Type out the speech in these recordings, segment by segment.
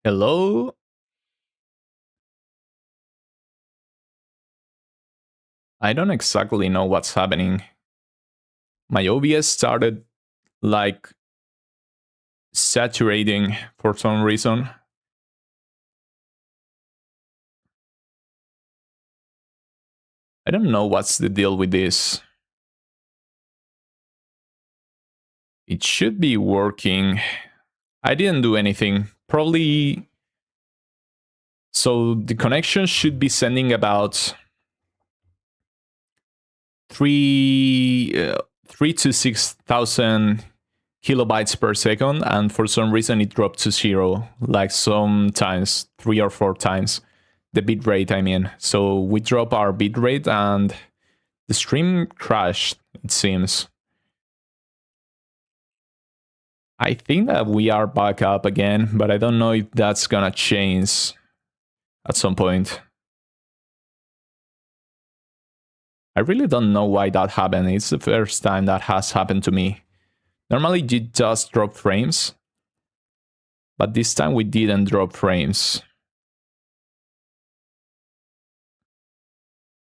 Hello? I don't exactly know what's happening. My OBS started like saturating for some reason. I don't know what's the deal with this. It should be working. I didn't do anything. Probably. So the connection should be sending about 3 to 6,000 kilobytes per second, and for some reason it dropped to 0, like sometimes 3 or 4 times the bitrate, I mean. So we drop our bitrate and the stream crashed, it seems. I think that we are back up again, but I don't know if that's gonna change at some point. I really don't know why that happened. It's the first time that has happened to me. Normally you just drop frames, but this time we didn't drop frames.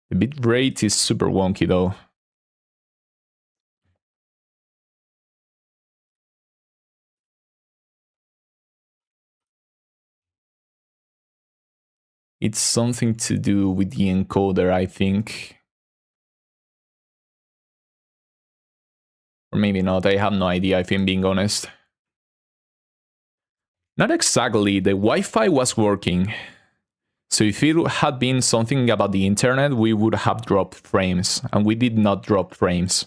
The bitrate is super wonky though. It's something to do with the encoder, I think. Or maybe not, I have no idea if I'm being honest. Not exactly, the Wi-Fi was working. So if it had been something about the internet, we would have dropped frames, and we did not drop frames.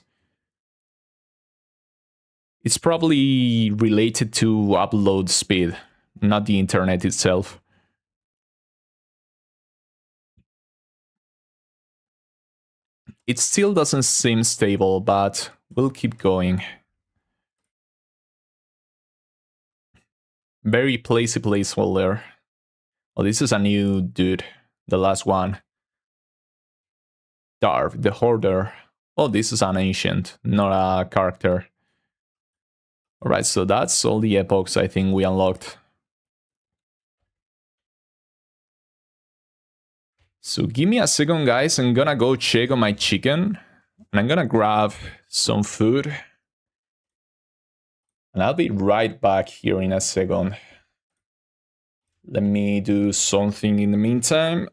It's probably related to upload speed, not the internet itself. It still doesn't seem stable, but we'll keep going. Very placey placeholder. Oh, this is a new dude, the last one. Darv, the Hoarder. Oh, this is an ancient, not a character. Alright, so that's all the epochs I think we unlocked. So give me a second, guys. I'm gonna go check on my chicken. And I'm gonna grab some food. And I'll be right back here in a second. Let me do something in the meantime.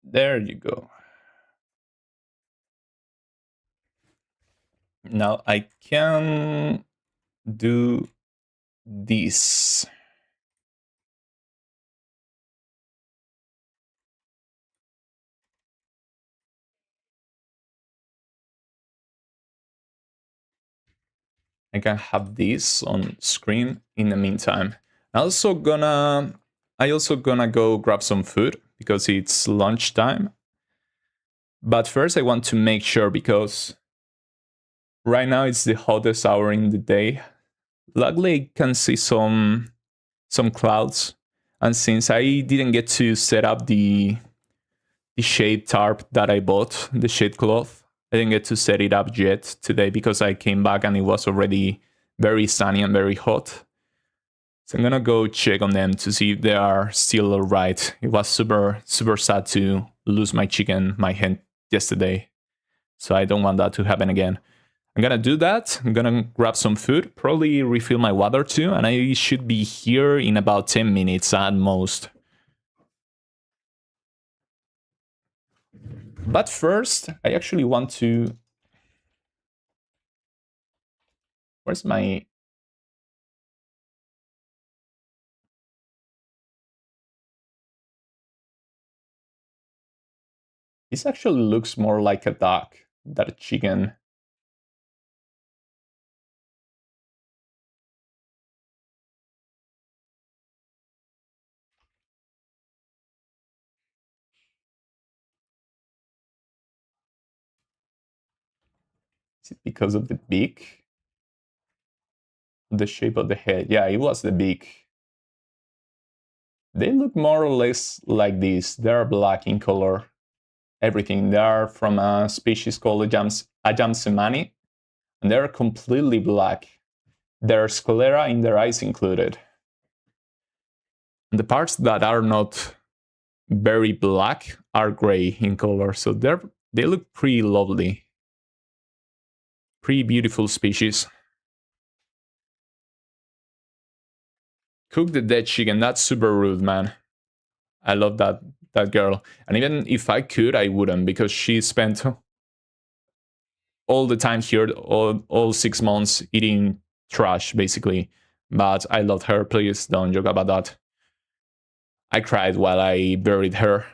There you go. Now I can do this. I can have this on screen in the meantime. I also gonna go grab some food because it's lunchtime. But first I want to make sure, because right now it's the hottest hour in the day. Luckily I can see some clouds, and since I didn't get to set up the shade tarp that I bought, the shade cloth, I didn't get to set it up yet today because I came back and it was already very sunny and very hot. So I'm gonna go check on them to see if they are still alright. It was super sad to lose my chicken, my hen yesterday. So I don't want that to happen again. I'm gonna do that. I'm gonna grab some food, probably refill my water too, and I should be here in about 10 minutes at most. But first, I actually want to... Where's my... This actually looks more like a duck than a chicken. Is it because of the beak? The shape of the head? Yeah, it was the beak. They look more or less like this. They're black in color. Everything. They are from a species called Ajamsemani, and they're completely black. Their sclera in their eyes included. And the parts that are not very black are gray in color, so they look pretty lovely. Pretty beautiful species. Cook the dead chicken. That's super rude, man. I love that girl. And even if I could, I wouldn't, because she spent all the time here, all 6 months eating trash, basically. But I loved her. Please don't joke about that. I cried while I buried her.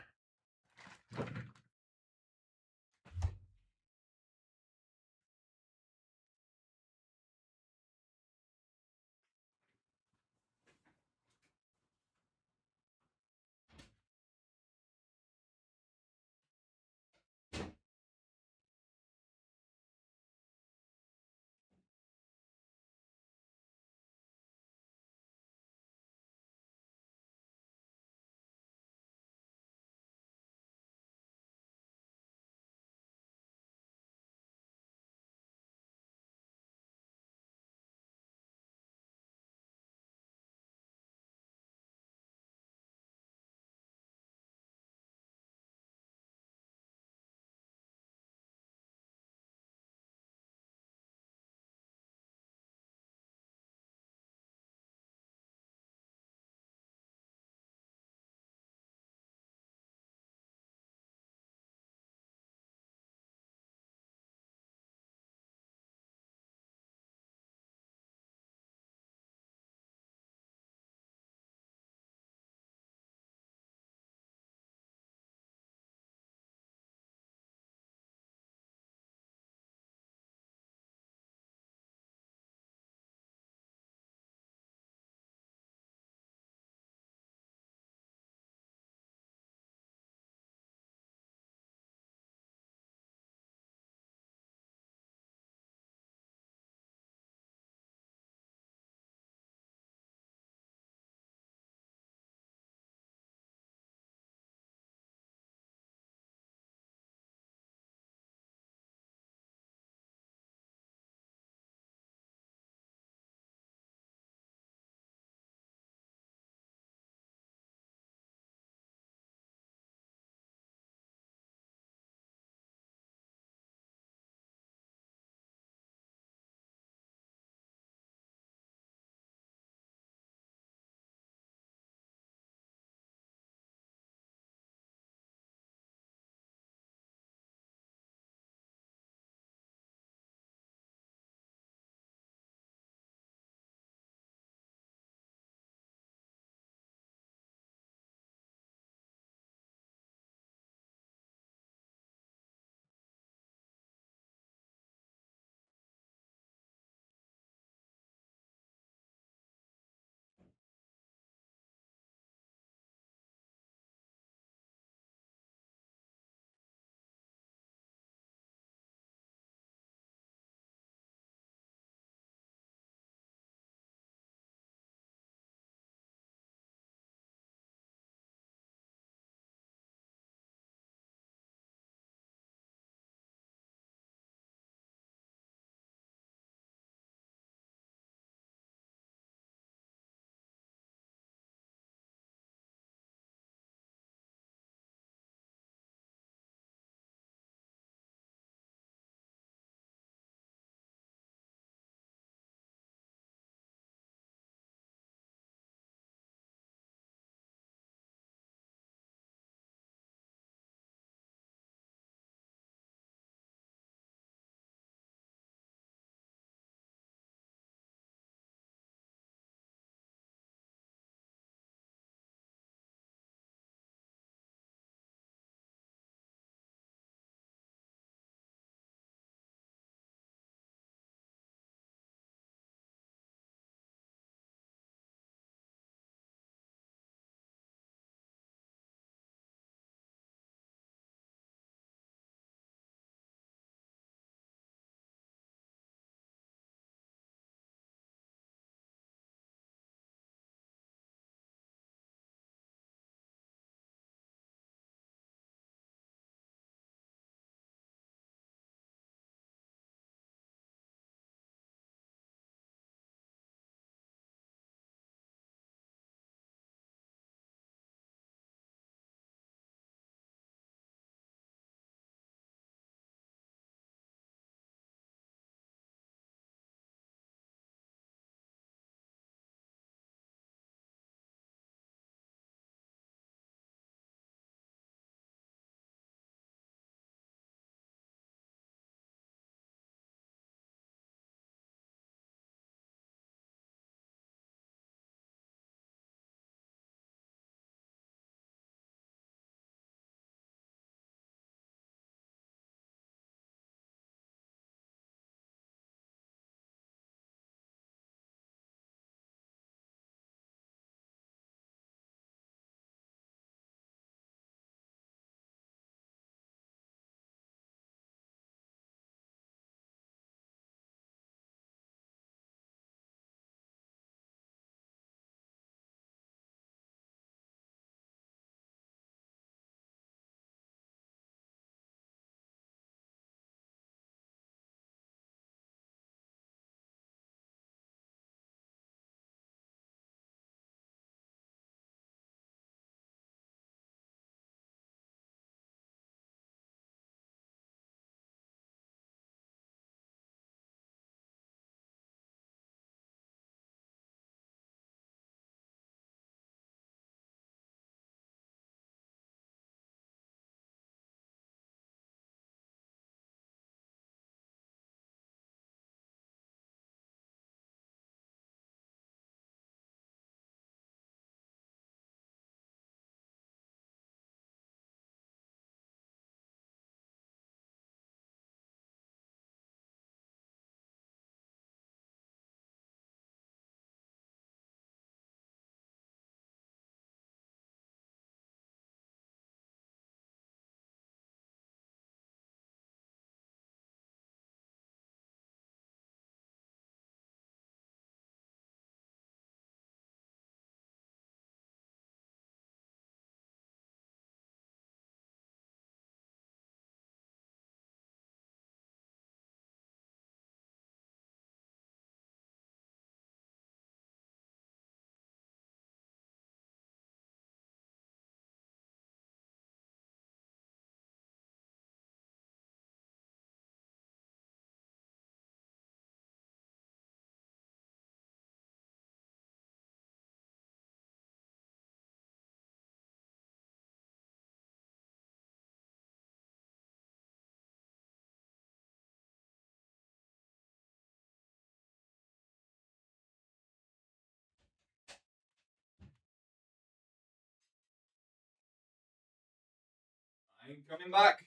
I'm coming back.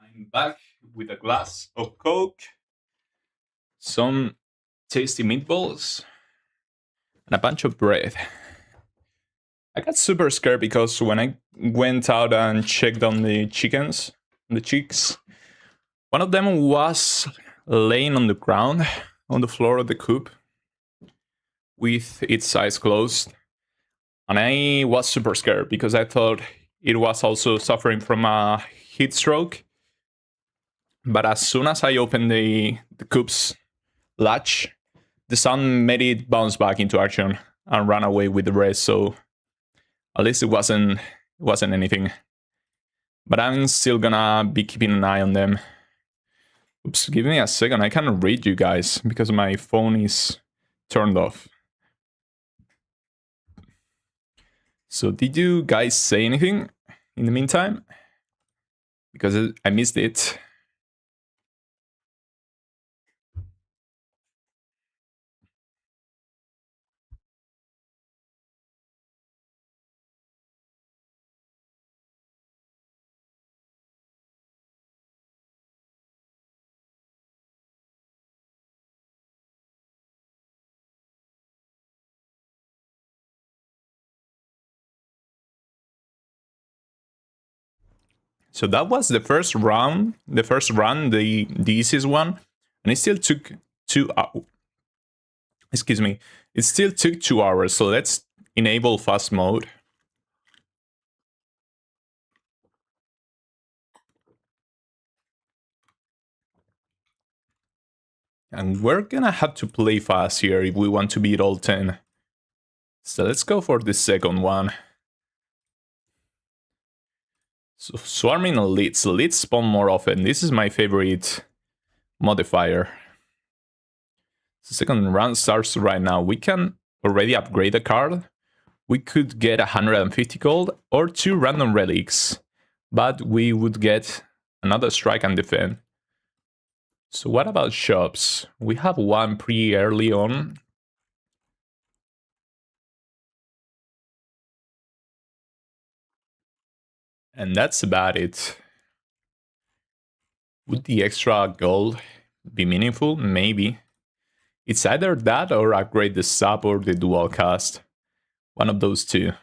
I'm back with a glass of Coke, some tasty meatballs, and a bunch of bread. I got super scared because when I went out and checked on the chickens, the chicks, one of them was laying on the ground, on the floor of the coop, with its eyes closed. And I was super scared because I thought it was also suffering from a heat stroke. But as soon as I opened the coop's latch, the sun made it bounce back into action and ran away with the rest. So at least it wasn't anything. But I'm still gonna be keeping an eye on them. Oops, give me a second. I can't read you guys because my phone is turned off. So did you guys say anything in the meantime? Because I missed it. So that was the first round, the easiest one, and it still took 2 hours. Excuse me, it still took 2 hours. So let's enable fast mode. And we're gonna have to play fast here if we want to beat all 10. So let's go for the second one. So swarming elites. Elites spawn more often. This is my favorite modifier. The second round starts right now. We can already upgrade the card. We could get 150 gold or 2 random relics, but we would get another strike and defend. So what about shops? We have one pretty early on. And that's about it. Would the extra gold be meaningful? Maybe. It's either that or upgrade the sub or the dual cast. One of those two.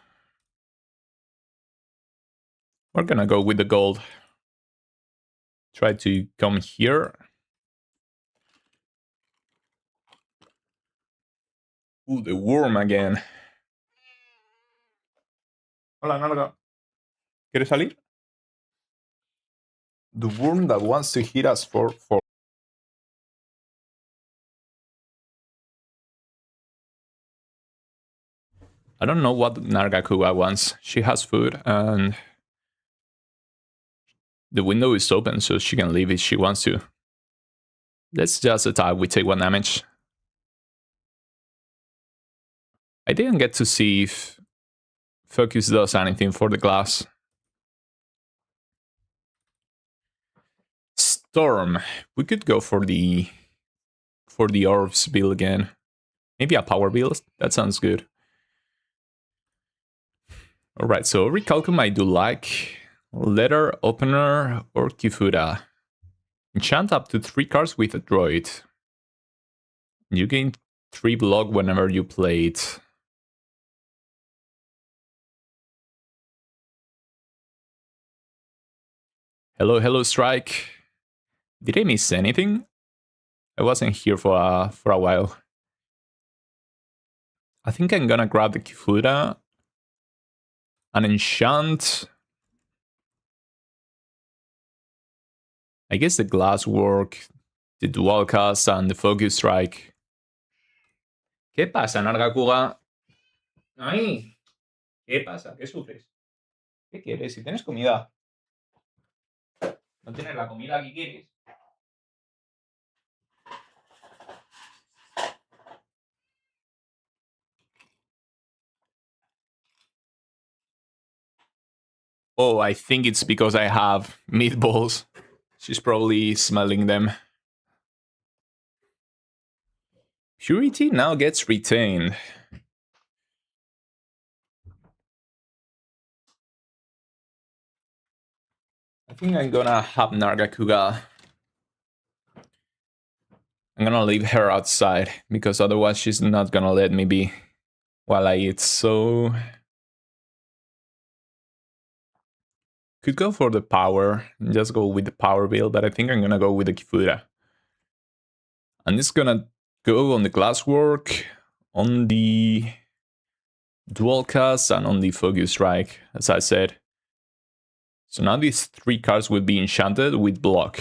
We're gonna go with the gold. Try to come here. Ooh, the worm again. Hola, Narga. ¿Quieres salir? The worm that wants to hit us for... I don't know what Nargacuga wants. She has food and the window is open so she can leave if she wants to. Let's just attack. We take 1 damage. I didn't get to see if Focus does anything for the glass. Storm. We could go for the orbs build again. Maybe a power build. That sounds good. Alright, so Recalcum I do like. Letter Opener or Kifuda. Enchant up to 3 cards with a droid. You gain 3 block whenever you play it. Hello, hello, Strike. Did I miss anything? I wasn't here for a while. I think I'm gonna grab the Kifuda and enchant. I guess the glass work, the dual cast and the focus strike. ¿Qué pasa, Nargacuga? ¡Ay! ¿Qué pasa? ¿Qué sufres? ¿Qué quieres? Si tienes comida. ¿No tienes la comida que quieres? Oh, I think it's because I have meatballs. She's probably smelling them. Purity now gets retained. I think I'm gonna have Nargacuga. I'm gonna leave her outside, because otherwise she's not gonna let me be while I eat, so... Could go for the power, just go with the power build, but I think I'm gonna go with the Kifura. And it's gonna go on the Glasswork, on the Dual Cast, and on the Focus Strike, as I said. So now these 3 cards will be enchanted with block.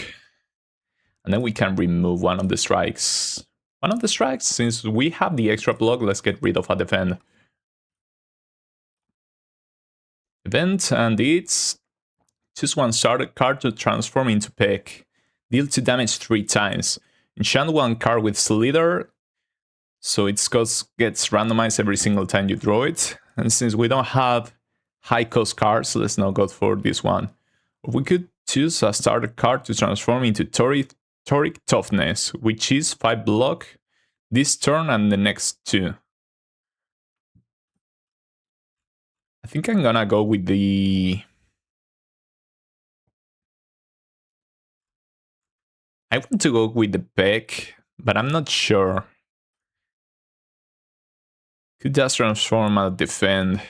And then we can remove one of the strikes. One of the strikes, since we have the extra block, let's get rid of a defend. Event, and it's... choose one starter card to transform into Peck. Deal 2 damage 3 times. Enchant one card with Slither, so its cost gets randomized every single time you draw it. And since we don't have high cost cards, let's not go for this one. We could choose a starter card to transform into Toric Toughness, which is 5 block this turn and the next 2. I think I'm gonna go with the... I want to go with the Peck, but I'm not sure. Could just transform a defend.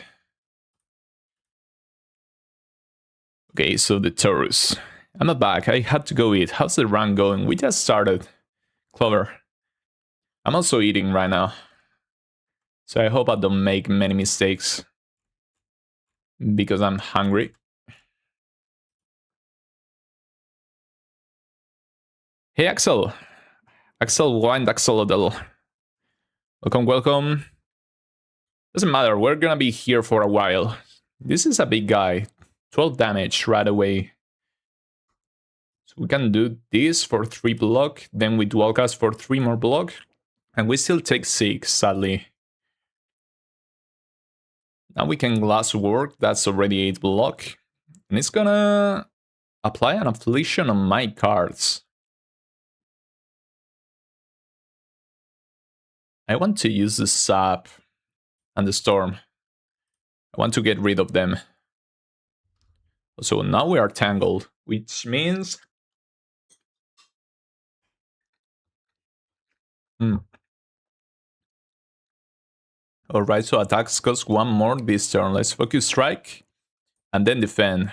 Okay, so the Taurus. I'm not back, I had to go eat. How's the run going? We just started. Clover. I'm also eating right now, so I hope I don't make many mistakes, because I'm hungry. Hey Axel! Axel Wind Axolotl. Welcome, welcome. Doesn't matter, we're gonna be here for a while. This is a big guy. 12 damage right away. So we can do this for 3 block, then we dual cast for 3 more block, and we still take 6, sadly. Now we can Glasswork, that's already 8 block, and it's gonna apply an affliction on my cards. I want to use the Sap and the Storm. I want to get rid of them. So now we are tangled, which means... Alright, so attacks cost 1 more this turn. Let's Focus Strike and then defend.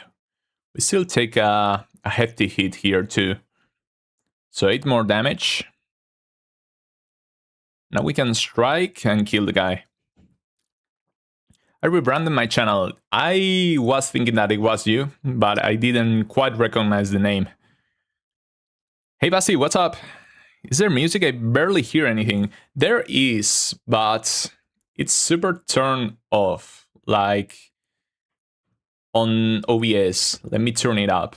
We still take a hefty hit here too. So 8 more damage. Now we can strike and kill the guy. I rebranded my channel. I was thinking that it was you, but I didn't quite recognize the name. Hey Basi, what's up? Is there music? I barely hear anything. There is, but it's super turned off, like on OBS. Let me turn it up.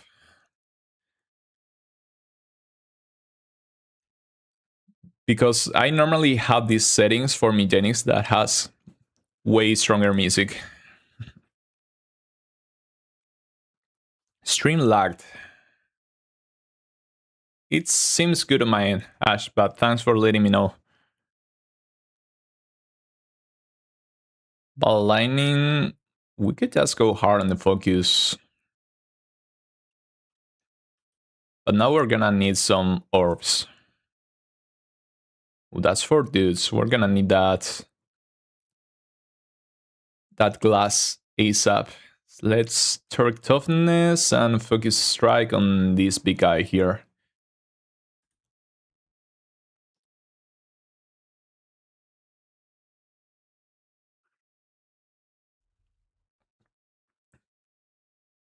Because I normally have these settings for Megenics that has way stronger music. Stream lagged. It seems good on my end, Ash, but thanks for letting me know. Ball Lightning, we could just go hard on the focus. But now we're gonna need some orbs. Ooh, that's for dudes. We're gonna need that glass ASAP. Let's Turk Toughness and Focus Strike on this big guy here.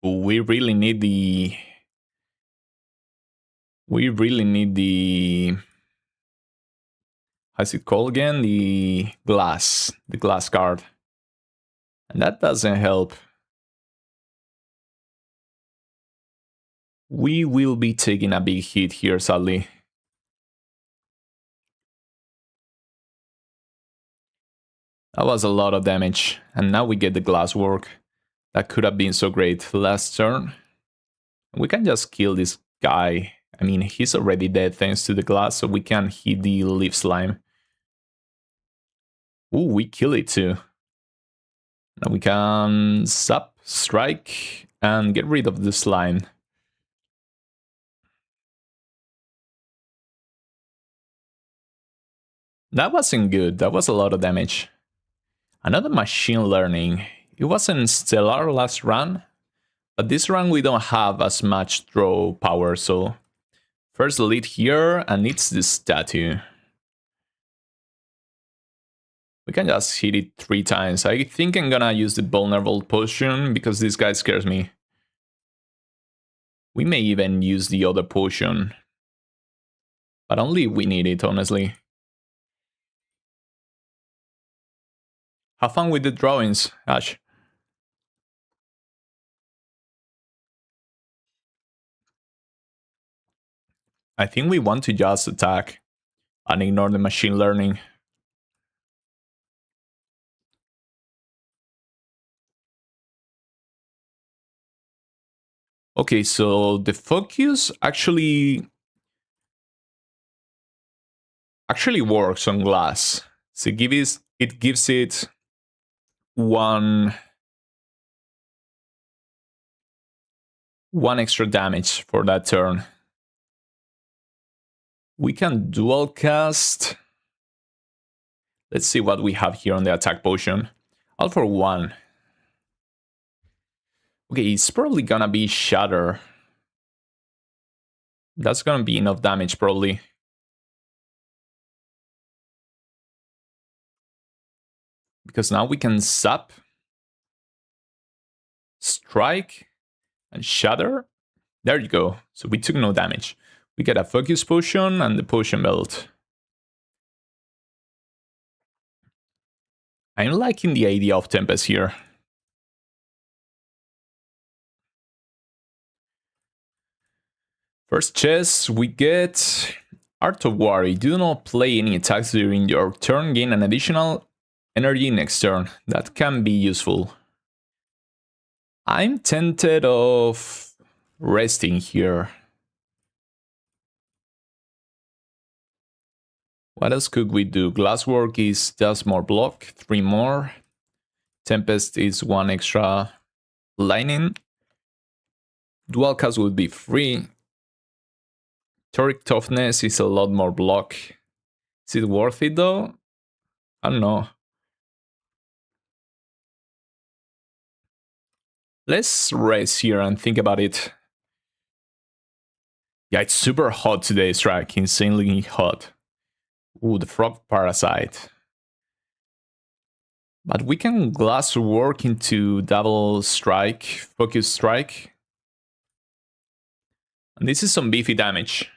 Ooh, we really need the... How's it called again? The glass card. And that doesn't help. We will be taking a big hit here, sadly. That was a lot of damage. And now we get the Glasswork. That could have been so great last turn. We can just kill this guy. I mean, he's already dead thanks to the glass, so we can hit the Leaf Slime. Ooh, we kill it too. Now we can zap, strike, and get rid of this line. That wasn't good, that was a lot of damage. Another machine learning. It wasn't stellar last run, but this run we don't have as much draw power, so first lead here, and it's the statue. We can just hit it 3 times. I think I'm gonna use the vulnerable potion because this guy scares me. We may even use the other potion, but only if we need it, honestly. Have fun with the drawings, Ash. I think we want to just attack and ignore the machine learning. Okay, so the focus actually works on glass. So it gives it one extra damage for that turn. We can dual cast. Let's see what we have here on the attack potion. All for 1. Okay, it's probably gonna be Shatter. That's gonna be enough damage, probably. Because now we can zap, strike, and shatter. There you go. So we took no damage. We get a focus potion and the potion belt. I'm liking the idea of Tempest here. First chest, we get Art of War. You do not play any attacks during your turn, gain an additional energy next turn. That can be useful. I'm tempted of resting here. What else could we do? Glasswork is just more block, 3 more. Tempest is 1 extra lightning. Dual cast would be free. Toric toughness is a lot more block. Is it worth it though? I don't know. Let's rest here and think about it. Yeah, it's super hot today, Strike. Insanely hot. Ooh, the frog parasite. But we can glass work into double strike, focus strike. And this is some beefy damage.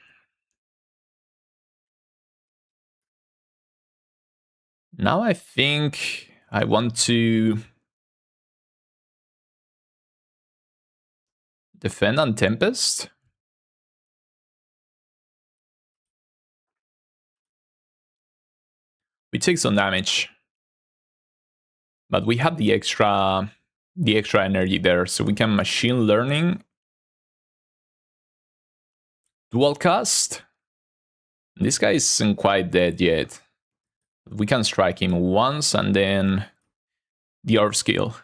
Now I think I want to defend on Tempest. We take some damage. But we have the extra energy there, so we can machine learning. Dual cast. This guy isn't quite dead yet. We can strike him once and then the orb skill.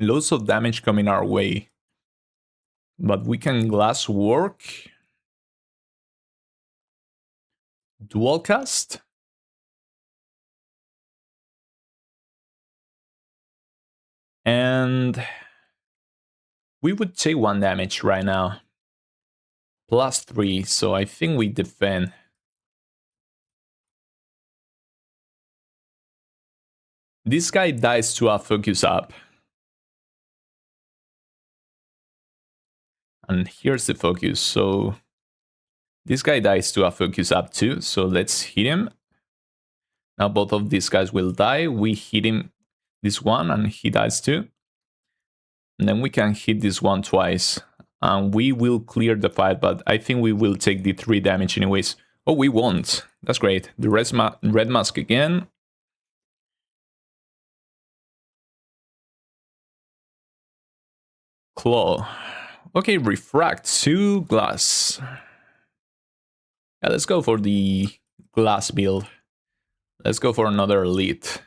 Loads of damage coming our way. But we can glass work. Dual cast. And we would take 1 damage right now. +3, so I think we defend. This guy dies to a focus up. And here's the focus, so this guy dies to a focus up too, so let's hit him. Now both of these guys will die. We hit him, this one, and he dies too. And then we can hit this one twice. And we will clear the fight, but I think we will take the 3 damage anyways. Oh, we won't. That's great. The red mask again. claw. Okay, refract 2 glass. Yeah, let's go for the glass build. Let's go for another elite.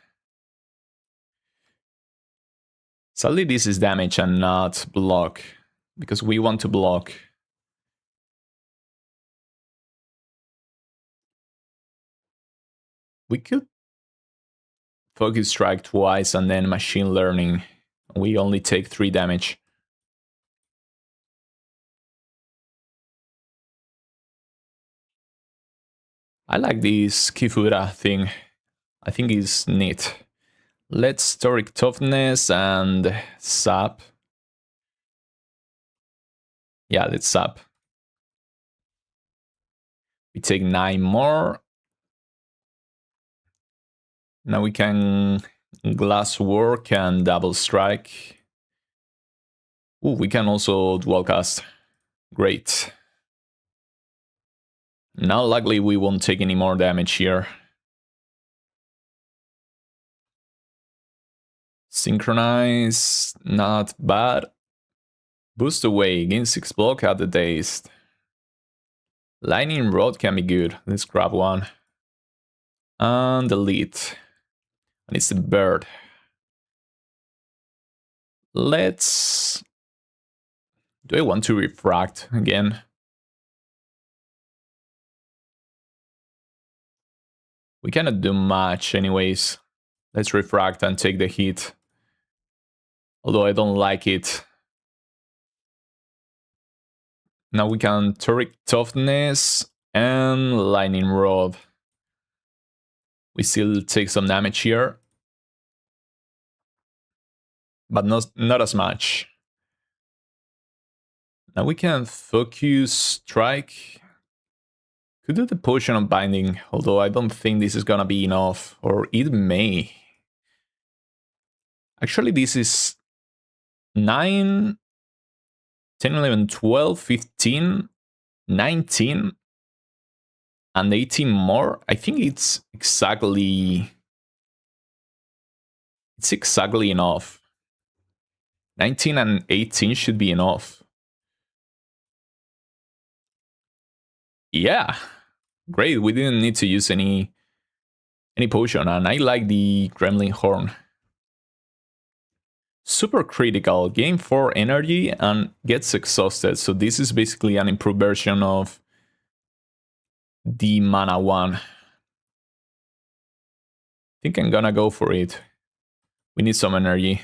Sadly, this is damage and not block, because we want to block. We could focus strike twice and then machine learning. We only take 3 damage. I like this Kifura thing. I think it's neat. Let's Toric Toughness and Sap. Yeah, let's Sap. We take 9 more. Now we can Glass Work and Double Strike. Ooh, we can also Dual Cast. Great. Now luckily we won't take any more damage here. Synchronize, not bad. Boost away, gain 6 block at the dazed. Lightning Rod can be good. Let's grab one. And delete. And it's the bird. Let's... Do I want to refract again? We cannot do much anyways. Let's refract and take the hit. Although I don't like it. Now we can Toric Toughness and Lightning Rod. We still take some damage here. But not as much. Now we can Focus Strike. Could do the Potion of Binding, although I don't think this is gonna be enough. Or it may. Actually, this is 9, 10, 11, 12, 15, 19, and 18 more. I think it's exactly enough. 19 and 18 should be enough. Yeah, great. We didn't need to use any potion, and I like the Gremlin Horn. Super critical, gain 4 energy and gets exhausted. So this is basically an improved version of the mana one. I think I'm gonna go for it. We need some energy.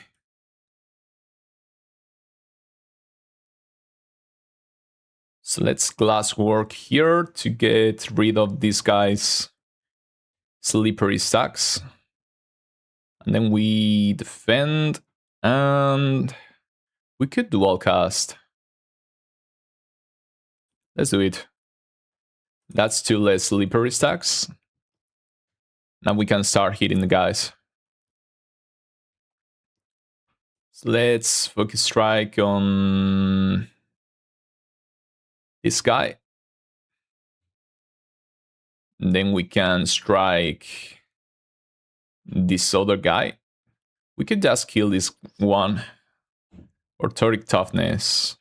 So let's Glass Work here to get rid of these guys' slippery stacks. And then we defend, and we could Dual Cast. Let's do it. That's 2 less slippery stacks. Now we can start hitting the guys. So let's Focus Strike on this guy. And then we can strike this other guy. We could just kill this one. Or Toric Toughness.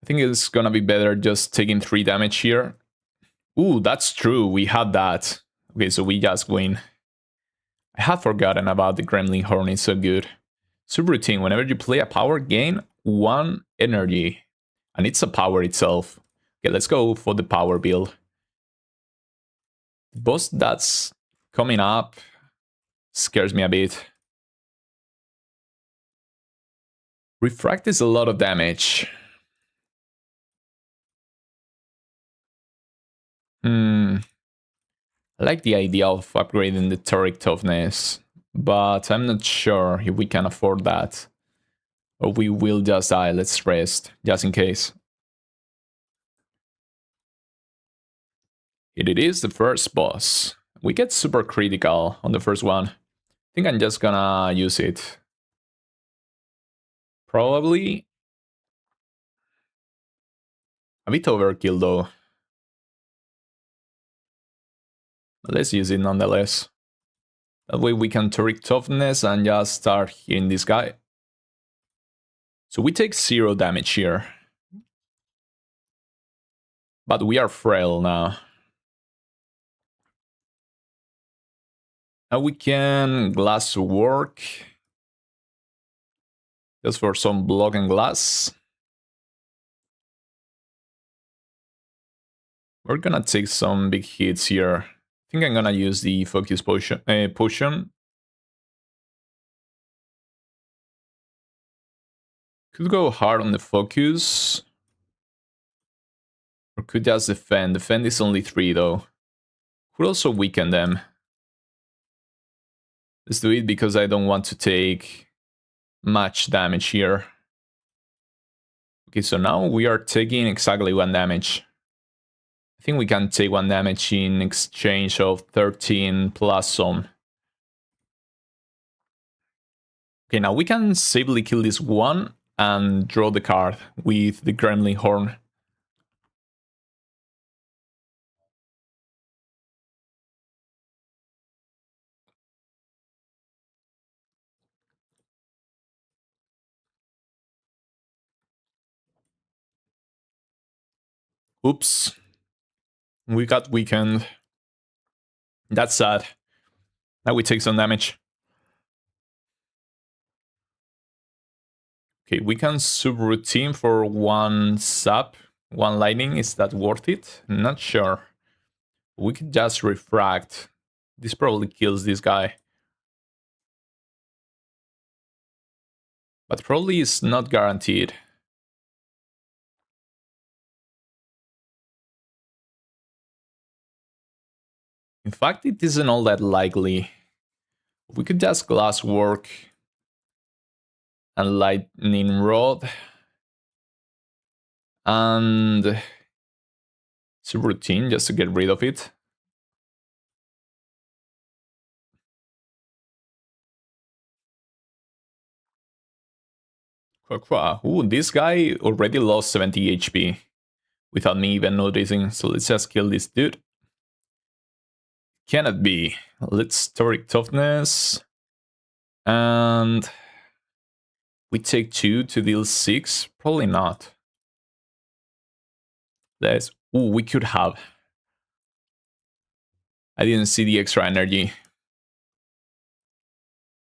I think it's gonna be better just taking 3 damage here. Ooh, that's true. We had that. Okay, so we just win. I had forgotten about the Gremlin Horn. It's so good. Subroutine. Whenever you play a power, gain 1 energy. And it's a power itself. Okay, let's go for the power build. The boss that's coming up scares me a bit. Refract is a lot of damage. I like the idea of upgrading the Toric Toughness, but I'm not sure if we can afford that. Or we will just die. Let's rest, just in case. It is the first boss. We get super critical on the first one. I think I'm just gonna use it. Probably. A bit overkill though. Let's use it nonetheless. That way we can Toric Toughness and just start hitting this guy. So we take 0 damage here. But we are frail now. Now we can glass work. Just for some block and glass. We're gonna take some big hits here. I think I'm gonna use the focus potion. Could go hard on the focus. Or could just defend. Defend is only 3 though. Could also weaken them. Let's do it because I don't want to take much damage here. Okay, so now we are taking exactly 1 damage. I think we can take 1 damage in exchange of 13 plus some. Okay, now we can safely kill this one and draw the card with the Gremlin Horn. Oops. We got weakened. That's sad. Now we take some damage. Okay, we can subroutine for 1 sap, 1 lightning. Is that worth it? Not sure. We could just refract. This probably kills this guy. But probably is not guaranteed. In fact, it isn't all that likely. We could just glass work and lightning rod and subroutine just to get rid of it. Ooh, this guy already lost 70 HP without me even noticing, so let's just kill this dude. Cannot be. Let's Toric Toughness. And we take 2 to deal 6. Probably not. Let's. Ooh, we could have. I didn't see the extra energy.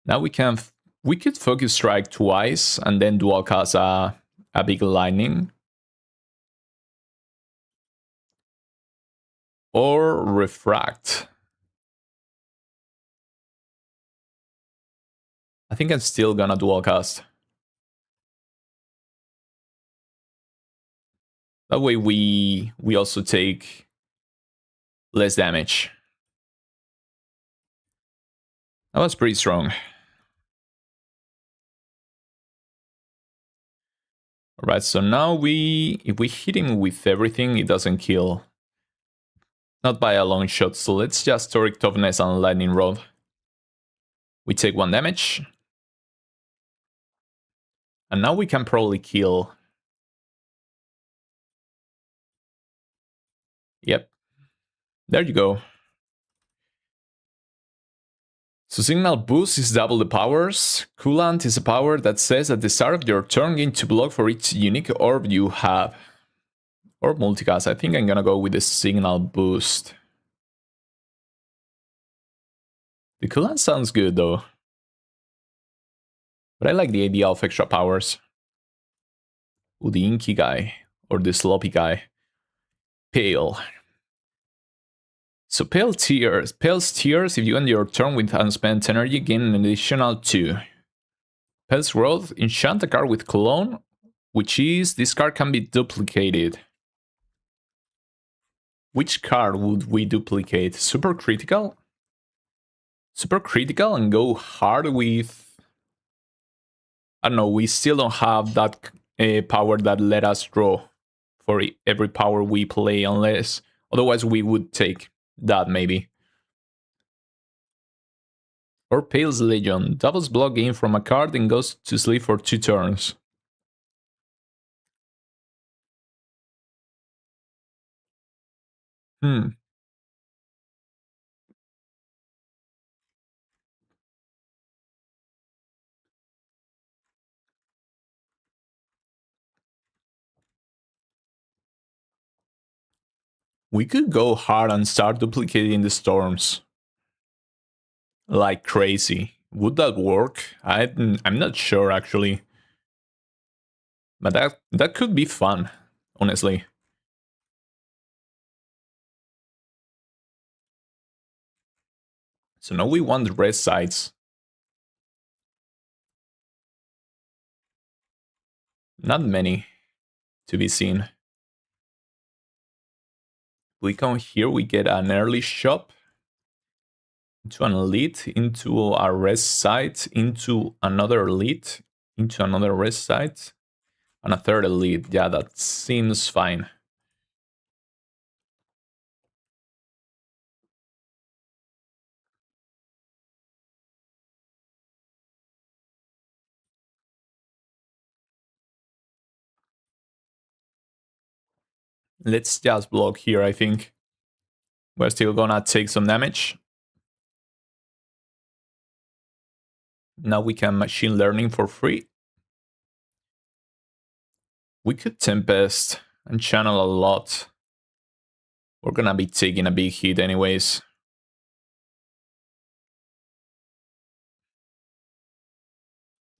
Now we can. We could focus strike twice and then dual cast a big lightning. Or refract. I think I'm still gonna dual cast. That way we also take less damage. That was pretty strong. Alright, so now if we hit him with everything, it doesn't kill. Not by a long shot, so let's just Toric Toughness and Lightning Rod. We take 1 damage. And now we can probably kill. Yep. There you go. So Signal Boost is double the powers. Coolant is a power that says at the start of your turn gain to block for each unique orb you have. Or multicast. I think I'm gonna go with the Signal Boost. The Coolant sounds good though. But I like the idea of extra powers. Ooh, the Inky guy. Or the Sloppy guy. Pale. So Pale Tears. Pale's Tears, if you end your turn with unspent energy, gain an additional 2. Pale's Growth, enchant a card with Cologne, which is, this card can be duplicated. Which card would we duplicate? Super Critical? Super Critical and go hard with... I don't know, we still don't have that power that let us draw for every power we play, unless... Otherwise we would take that maybe. Or Pale's Legion. Doubles block gain from a card and goes to sleep for 2 turns. We could go hard and start duplicating the storms like crazy. Would that work? I'm not sure actually. But that could be fun, honestly. So now we want the rest sites. Not many to be seen. We come here, we get an early shop, into an elite, into a rest site, into another elite, into another rest site, and a third elite. Yeah, that seems fine. Let's just block here, I think. We're still gonna take some damage. Now we can machine learning for free. We could Tempest and channel a lot. We're gonna be taking a big hit anyways.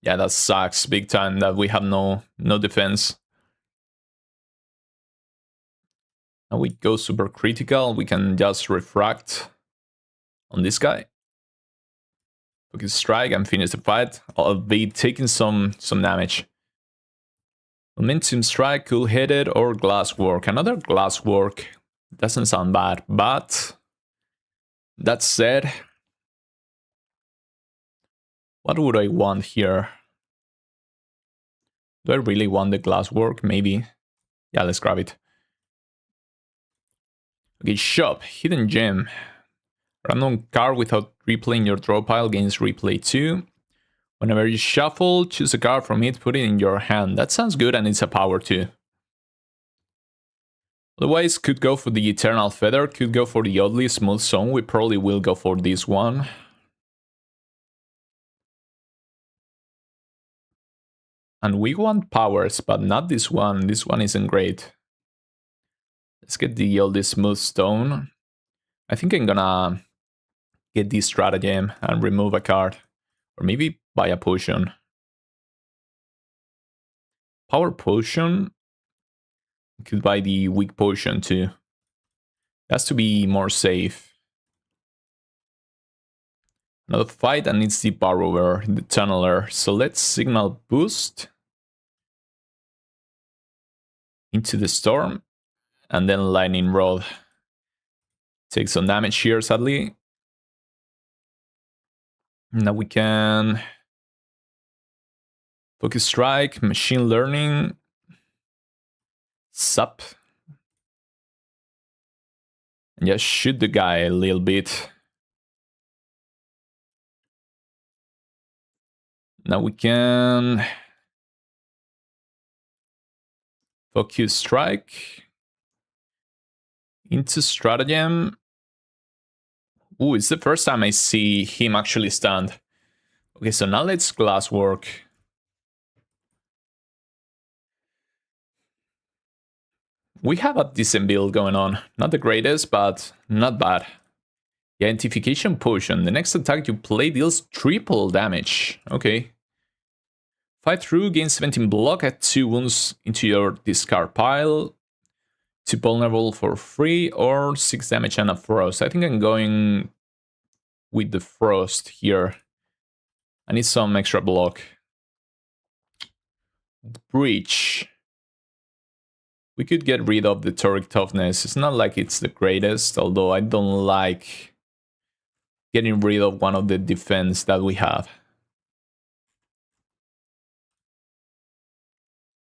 Yeah, that sucks big time that we have no defense. Now we go super critical. We can just refract on this guy. Focus strike and finish the fight. I'll be taking some damage. Momentum strike, cool headed, or glasswork. Another glasswork doesn't sound bad, but that said, what would I want here? Do I really want the glasswork? Maybe. Yeah, let's grab it. Okay, shop, hidden gem. Random card without replaying your draw pile gains replay 2. Whenever you shuffle, choose a card from it, put it in your hand. That sounds good and it's a power too. Otherwise, could go for the Eternal Feather, could go for the Oddly Smooth Zone. We probably will go for this one. And we want powers, but not this one. This one isn't great. Let's get the Oddly Smooth Stone. I think I'm gonna get this stratagem and remove a card. Or maybe buy a potion. Power potion. Could buy the weak potion too. Has to be more safe. Another fight and it's the Borrower, the Tunneler. So let's Signal Boost into the Storm and then Lightning Rod. Take some damage here, sadly. Now we can Focus Strike, Machine Learning, Sup. And just shoot the guy a little bit. Now we can Focus Strike into Stratagem. Ooh, it's the first time I see him actually stand. Okay, so now let's Glasswork. We have a decent build going on. Not the greatest, but not bad. Identification Potion. The next attack you play deals triple damage. Okay. Fight through, gain 17 block, add 2 wounds into your discard pile. 2 vulnerable for free, or 6 damage and a frost. I think I'm going with the frost here. I need some extra block. Breach. We could get rid of the Toric Toughness. It's not like it's the greatest, although I don't like getting rid of one of the defense that we have.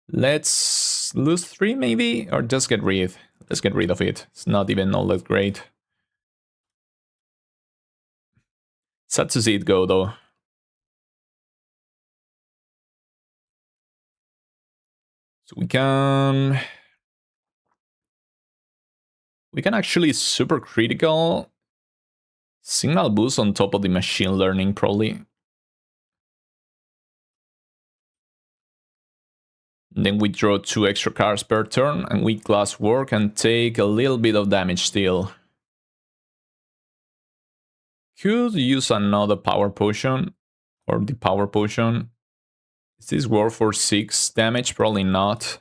Let's lose 3 maybe, or just get rid. Let's get rid of it. It's not even all that great. Sad to see it go though. So we can actually super critical Signal Boost on top of the Machine Learning probably. And then we draw 2 extra cards per turn, and we glass work and take a little bit of damage still. Could use another power potion, or the power potion. Is this worth for 6 damage? Probably not.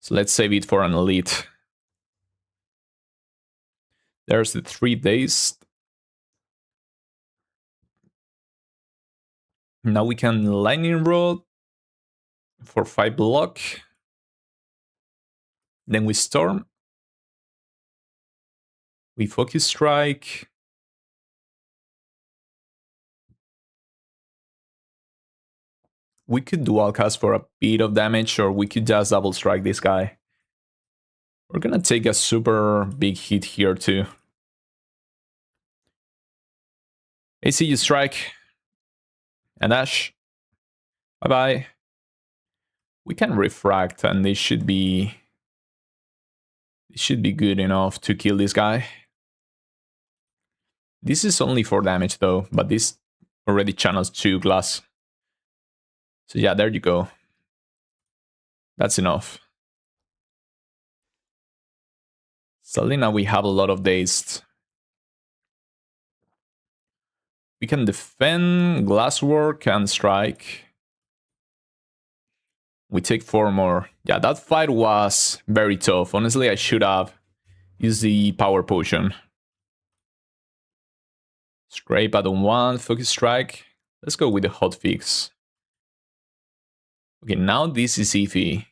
So let's save it for an elite. There's the 3 days. Now we can lightning rod for 5 block. Then we storm. We focus strike. We could dual cast for a bit of damage, or we could just double strike this guy. We're gonna take a super big hit here too. ACU strike. And dash. Bye bye. We can refract, and this should be good enough to kill this guy. This is only 4 damage though, but this already channels 2 glass. So yeah, there you go. That's enough. Suddenly now we have a lot of dazed. We can defend, glasswork, and strike. We take 4 more. Yeah, that fight was very tough. Honestly, I should have used the power potion. Scrape, I don't want. Focus strike. Let's go with the hotfix. Okay, now this is iffy.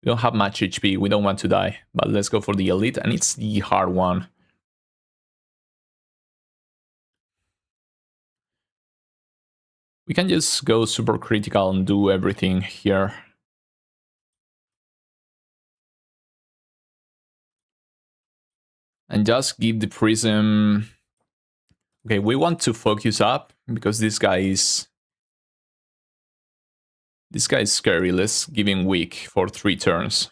We don't have much HP. We don't want to die. But let's go for the elite, and it's the hard one. We can just go super critical and do everything here. And just give the prism. Okay, we want to focus up because this guy is scary. Let's give him weak for 3 turns.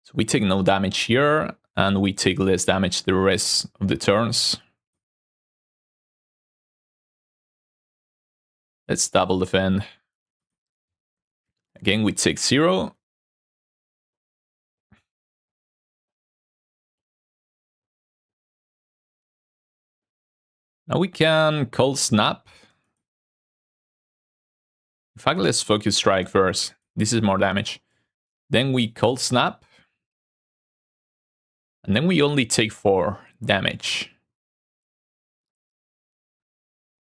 So we take no damage here, and we take less damage the rest of the turns. Let's double defend. Again, we take 0. Now we can cold snap. In fact, let's focus strike first. This is more damage. Then we cold snap. And then we only take 4 damage.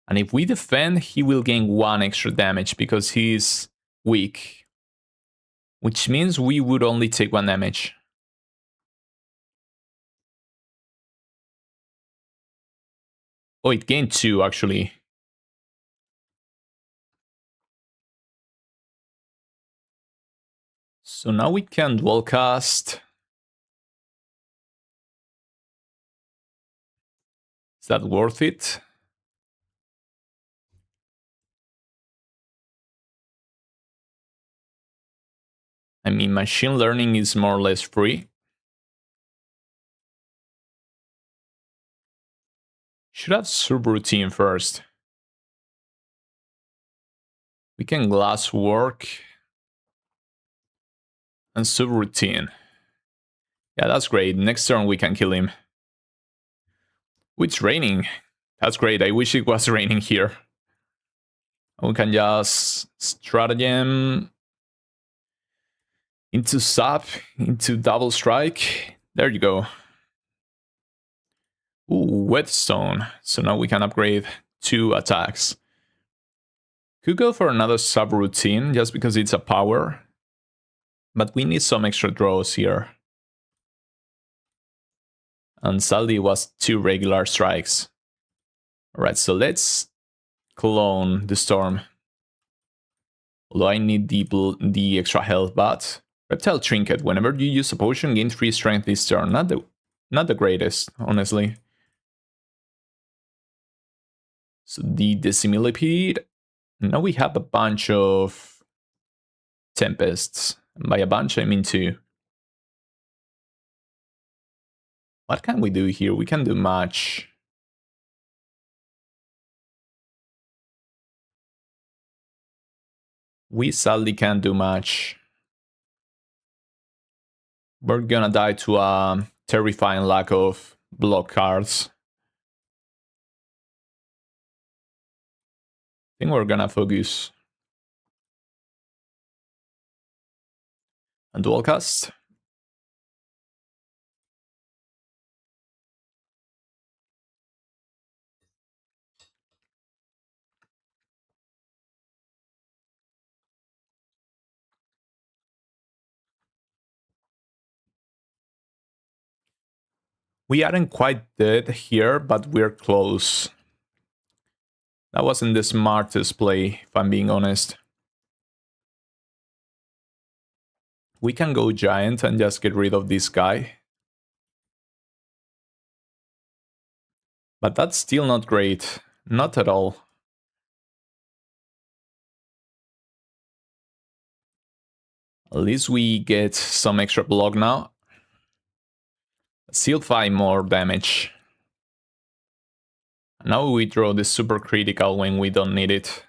And if we defend, he will gain 1 extra damage because he's weak. Which means we would only take 1 damage. Oh, it gained 2 actually. So now we can dual cast. Is that worth it? I mean, machine learning is more or less free. Should have subroutine first. We can glass work and subroutine. Yeah, that's great. Next turn we can kill him. Oh, it's raining. That's great. I wish it was raining here. We can just stratagem into sap, into double strike. There you go. Ooh, whetstone. So now we can upgrade 2 attacks. Could go for another subroutine just because it's a power. But we need some extra draws here. And sadly it was 2 regular strikes. Alright, so let's clone the storm. Although I need the extra health, but Reptile Trinket. Whenever you use a potion, gain 3 strength this turn. Not the greatest, honestly. So the Decimillipede. Now we have a bunch of Tempests. And by a bunch, I mean 2. What can we do here? We can do much. We sadly can't do much. We're gonna die to a terrifying lack of block cards. I think we're gonna focus on dual cast. We aren't quite dead here, but we're close. That wasn't the smartest play, if I'm being honest. We can go giant and just get rid of this guy. But that's still not great. Not at all. At least we get some extra block now. Still 5 more damage. Now we draw the super critical when we don't need it.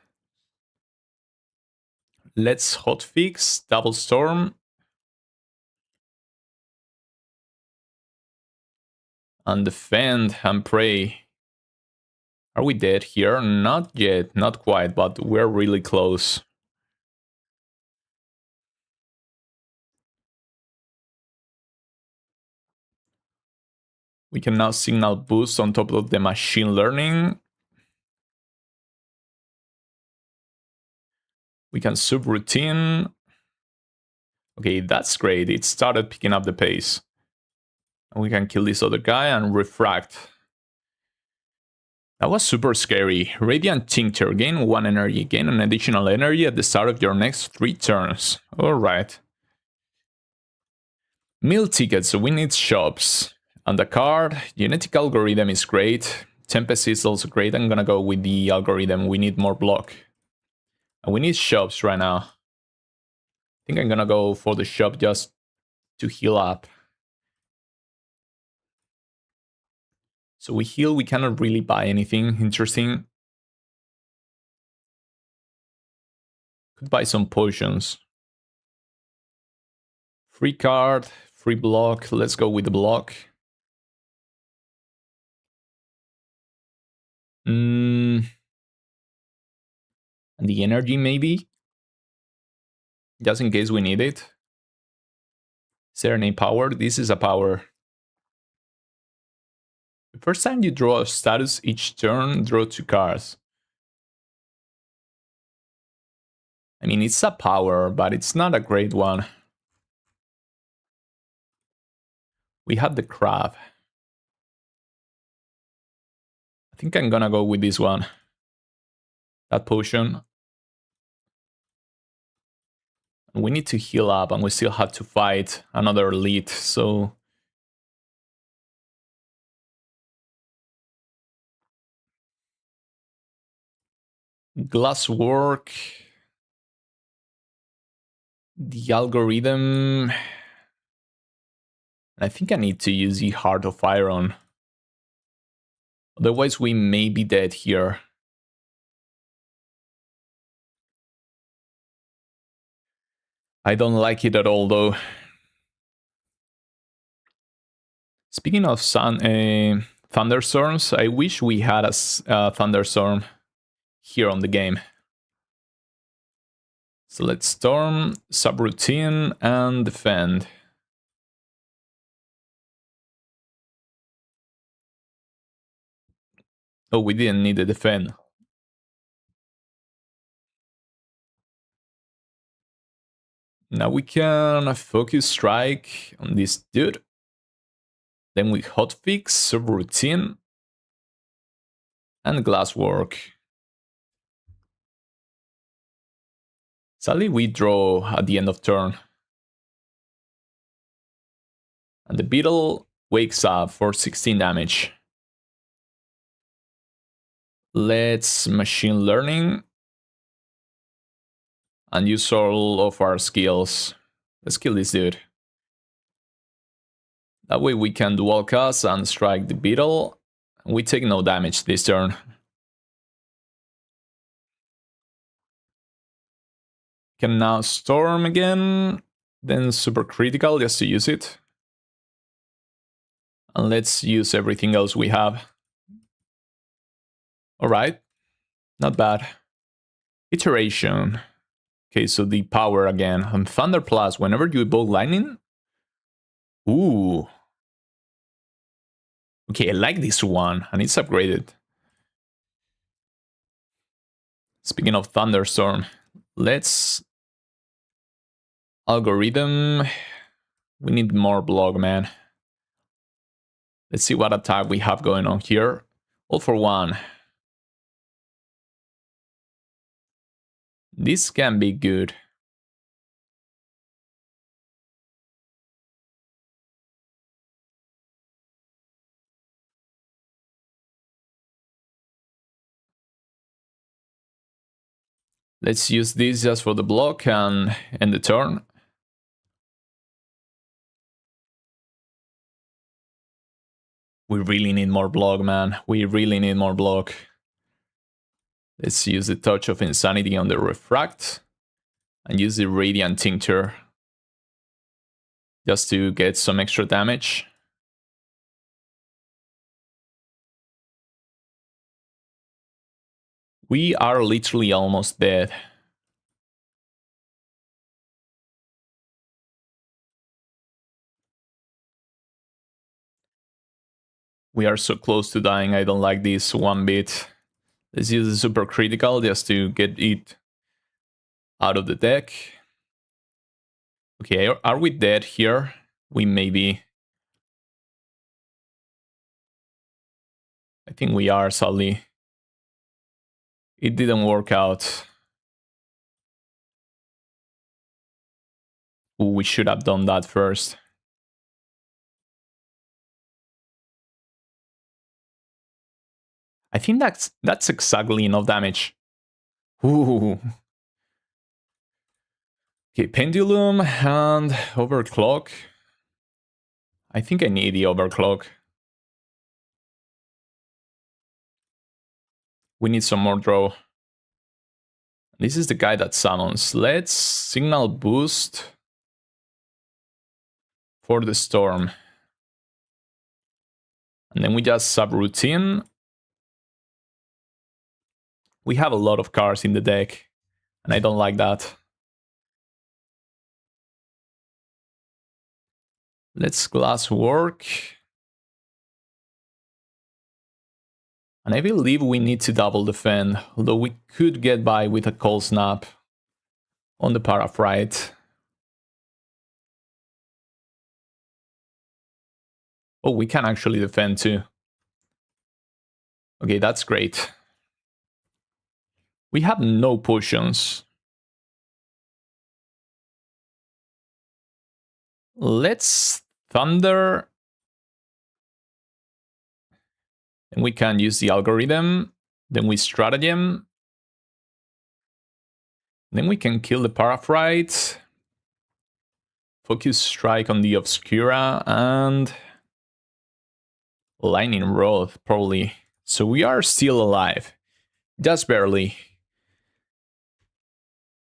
Let's hotfix, double storm. And defend and pray. Are we dead here? Not yet, not quite, but we're really close. We can now signal boost on top of the machine learning. We can subroutine. Okay, that's great. It started picking up the pace. And we can kill this other guy and refract. That was super scary. Radiant Tincture. Gain 1 energy. Gain an additional energy at the start of your next 3 turns. Alright. Meal tickets. So we need shops. On the card, genetic algorithm is great. Tempest is also great. I'm gonna go with the algorithm. We need more block. And we need shops right now. I think I'm gonna go for the shop just to heal up. So we heal, we cannot really buy anything interesting. Could buy some potions. Free card, free block. Let's go with the block. And the energy maybe? Just in case we need it. Is there any power? This is a power. The first time you draw a status each turn, draw 2 cards. I mean, it's a power, but it's not a great one. We had the crab. I think I'm gonna go with this one. That potion. We need to heal up, and we still have to fight another elite, so... Glasswork. The algorithm... I think I need to use the Heart of Iron. Otherwise we may be dead here. I don't like it at all though. Speaking of thunderstorms, I wish we had a thunderstorm here on the game. So let's storm, subroutine, and defend. Oh, we didn't need to defend. Now we can focus strike on this dude. Then we hotfix, subroutine, and glasswork. Sadly, we draw at the end of turn. And the beetle wakes up for 16 damage. Let's machine learning. And use all of our skills. Let's kill this dude. That way we can dual cast and strike the beetle. We take no damage this turn. Can now storm again. Then super critical just to use it. And let's use everything else we have. Alright. Not bad. Iteration. Okay, so the power again. And Thunder Plus, whenever you evoke lightning. Ooh. Okay, I like this one. And it's upgraded. Speaking of Thunderstorm, let's... Algorithm. We need more block, man. Let's see what attack we have going on here. All for one. This can be good. Let's use this just for the block and end the turn. We really need more block, man. We really need more block. Let's use the Touch of Insanity on the Refract. And use the Radiant Tincture. Just to get some extra damage. We are literally almost dead. We are so close to dying, I don't like this one bit. Let's use the super critical just to get it out of the deck. Okay, are we dead here? We may be. I think we are, sadly. It didn't work out. Ooh, we should have done that first. I think that's exactly enough damage. Ooh. Okay, Pendulum and Overclock. I think I need the Overclock. We need some more draw. This is the guy that summons. Let's Signal Boost for the Storm. And then we just subroutine. We have a lot of cards in the deck, and I don't like that. Let's Glass Work. And I believe we need to double defend, although we could get by with a Cold Snap on the Paraphrite. Oh, we can actually defend too. Okay, that's great. We have no potions. Let's Thunder. And we can use the algorithm. Then we stratagem. Then we can kill the Paraphrite. Focus Strike on the Obscura and Lightning Rod, probably. So we are still alive. Just barely.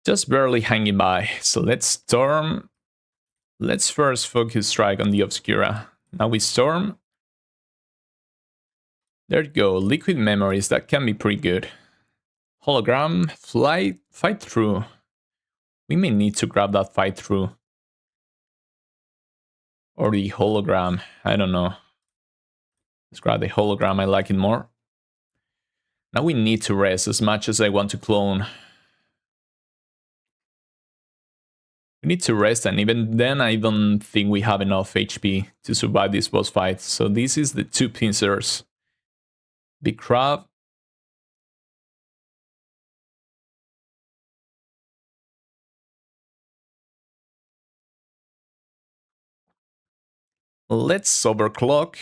Just barely hanging by. So let's Storm. Let's first Focus Strike on the Obscura. Now we Storm. There you go. Liquid Memories, that can be pretty good. Hologram, Fight Through. We may need to grab that Fight Through. Or the Hologram, I don't know. Let's grab the Hologram, I like it more. Now we need to rest as much as I want to clone. We need to rest, and even then I don't think we have enough HP to survive this boss fight. So this is the two pincers. Big Crab. Let's Overclock.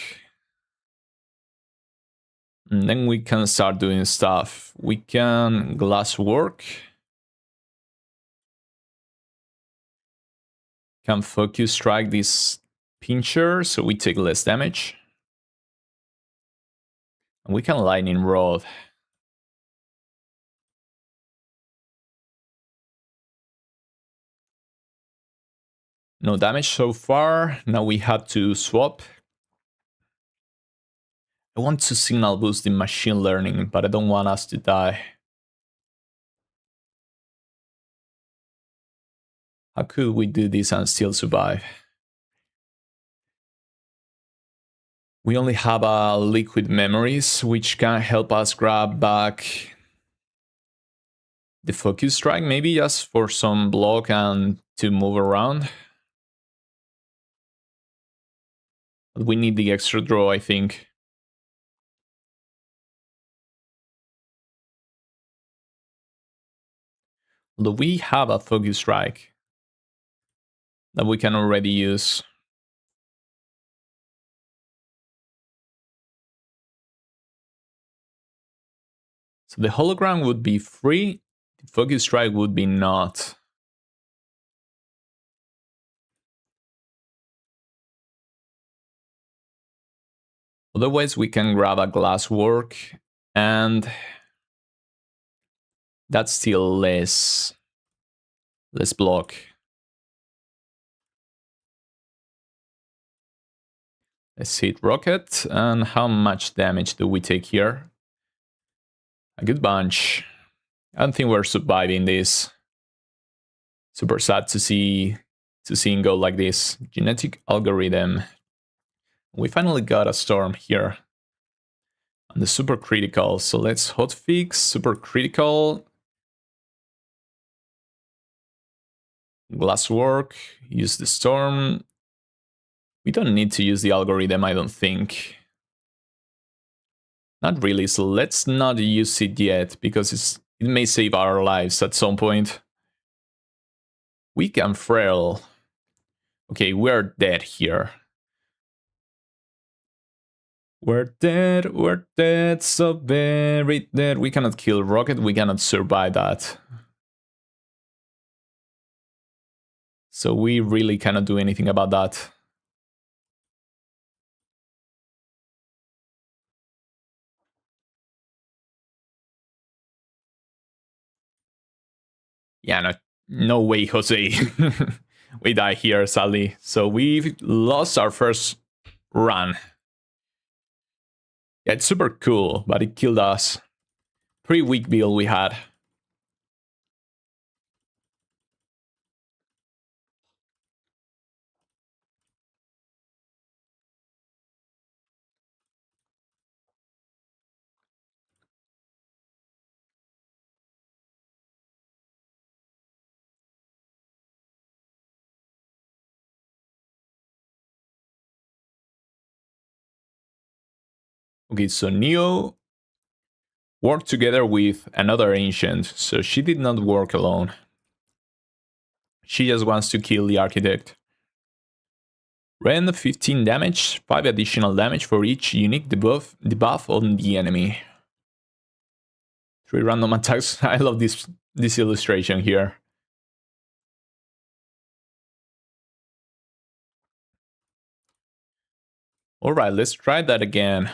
And then we can start doing stuff. We can Glass Work. Can Focus Strike this Pincher so we take less damage. And we can Lightning Rod. No damage so far. Now we have to swap. I want to signal boost the machine learning, but I don't want us to die. How could we do this and still survive? We only have liquid memories, which can help us grab back the focus strike, maybe just for some block and to move around. But we need the extra draw, I think. Although we have a focus strike that we can already use. So the hologram would be free, the focus strike would be not. Otherwise we can grab a glass work, and that's still less block. Let's hit rocket, and how much damage do we take here? A good bunch. I don't think we're surviving this. Super sad to see him go like this. Genetic algorithm. We finally got a storm here. And the super critical. So let's hotfix super critical. Glasswork. Use the storm. We don't need to use the algorithm, I don't think. Not really, so let's not use it yet, because it may save our lives at some point. Weak and frail. Okay, we're dead here. We're dead, so very dead. We cannot kill Rocket, we cannot survive that. So we really cannot do anything about that. Yeah, no way, Jose. We die here, sadly. So we've lost our first run. Yeah, it's super cool, but it killed us. Pretty weak build we had. Okay, so Neo worked together with another ancient, so she did not work alone. She just wants to kill the architect. Ren 15 damage, 5 additional damage for each unique debuff on the enemy. 3 random attacks. I love this illustration here. Alright, let's try that again.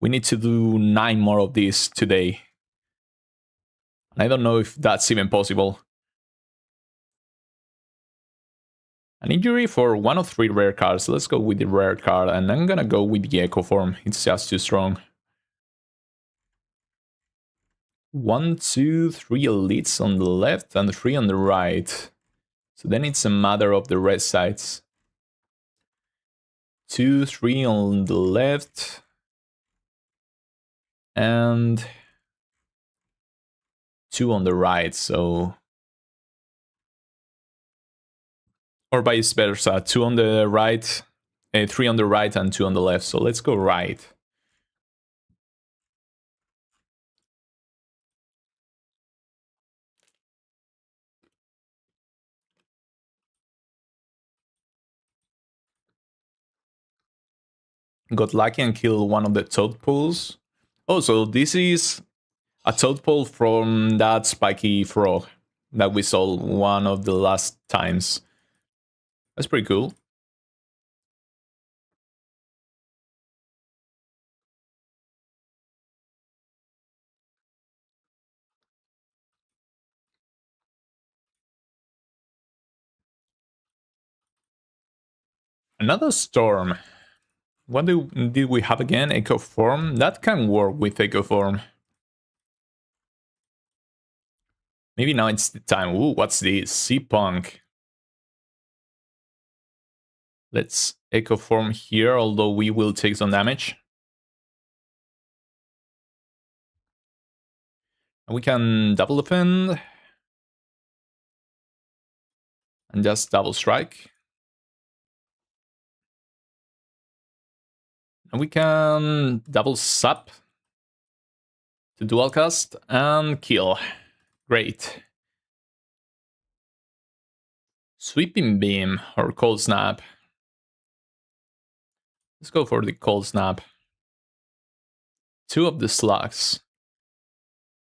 We need to do 9 more of these today. I don't know if that's even possible. An injury for 1 of 3 rare cards. Let's go with the rare card, and I'm gonna go with the Echo form. It's just too strong. 1, 2, 3 elites on the left and 3 on the right. So then it's a matter of the red sides. 2, 3 on the left. And 2 on the right, so... Or vice versa, 2 on the right, 3 on the right and 2 on the left. So let's go right. Got lucky and killed one of the toad pools. Oh, so this is a toad pool from that spiky frog that we saw one of the last times. That's pretty cool. Another storm. What did we have again? Echo Form? That can work with Echo Form. Maybe now it's the time. Ooh, what's this? Sea Punk. Let's Echo Form here, although we will take some damage. And we can double defend. And just double strike. And we can double sap to dual cast and kill. Great. Sweeping Beam or Cold Snap. Let's go for the Cold Snap. 2 of the slugs.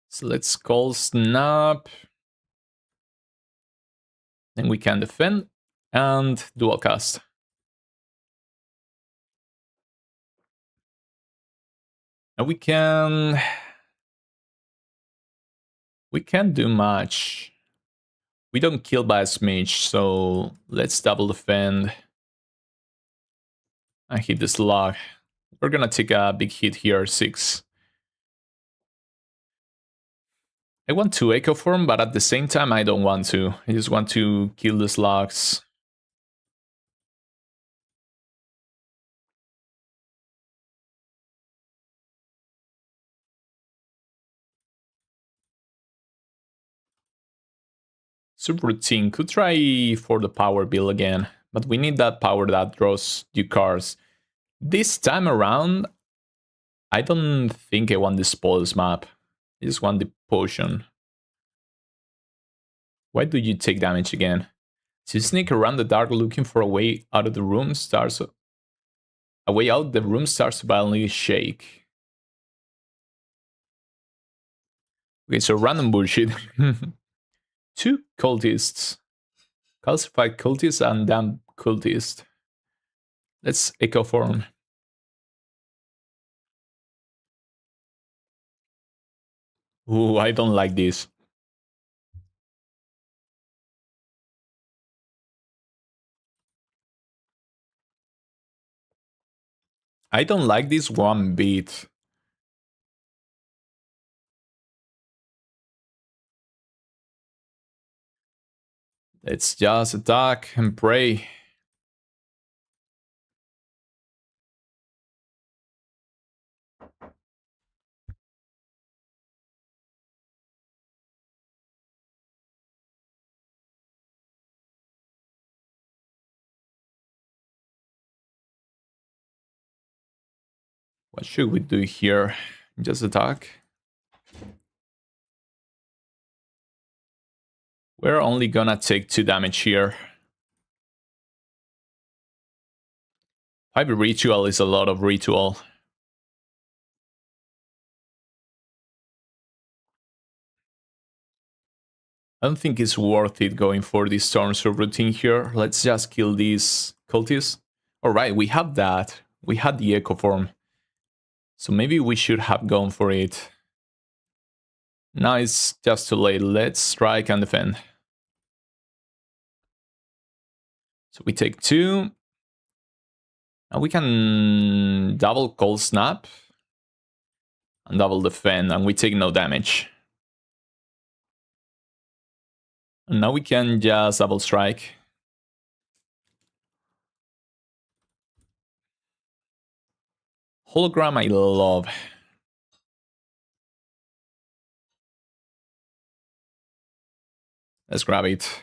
So let's Cold Snap. Then we can defend and dual cast. And we can't do much. We don't kill by a smidge, so let's double defend and hit the slug. We're gonna take a big hit here, 6. I want to Echo Form, but at the same time I don't want to. I just want to kill the slugs. Subroutine could try for the power bill again, but we need that power that draws you cards. This time around, I don't think I want the spoils map. I just want the potion. Why do you take damage again? So you sneak around the dark looking for a way out of the room starts... A way out, the room starts to violently shake. Okay, so random bullshit. 2 cultists. Calcified cultist and damn cultist. Let's Echo Form. Ooh, I don't like this. I don't like this one bit. Let's just attack and pray. What should we do here? Just attack? We're only gonna take 2 damage here. 5 ritual is a lot of ritual. I don't think it's worth it going for this Storms of Routine here. Let's just kill these cultists. Alright, we have that. We had the Echo Form. So maybe we should have gone for it. Now it's just too late. Let's strike and defend. So we take 2. And we can double Cold Snap. And double defend. And we take no damage. And now we can just double strike. Hologram I love. Let's grab it.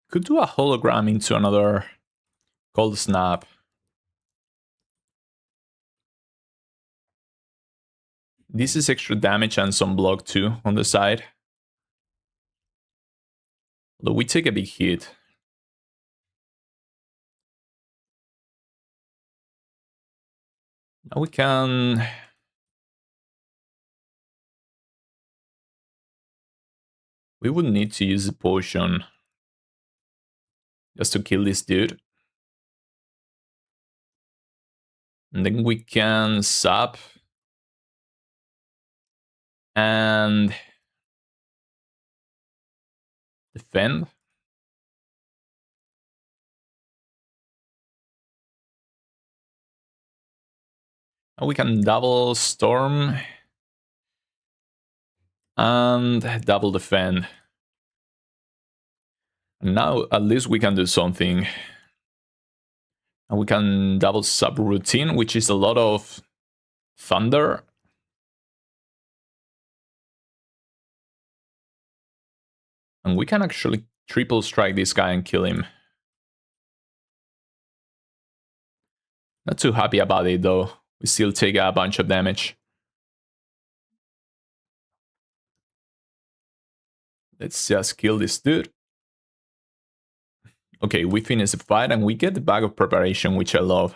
Could do a hologram into another Cold Snap. This is extra damage and some block too on the side. Although we take a big hit. Now we can... We would need to use a potion just to kill this dude. And then we can sap and defend. And we can double storm and double defend. And now at least we can do something. And we can double subroutine, which is a lot of thunder. And we can actually triple strike this guy and kill him. Not too happy about it though. We still take a bunch of damage. Let's just kill this dude. Okay, we finish the fight and we get the bag of preparation, which I love.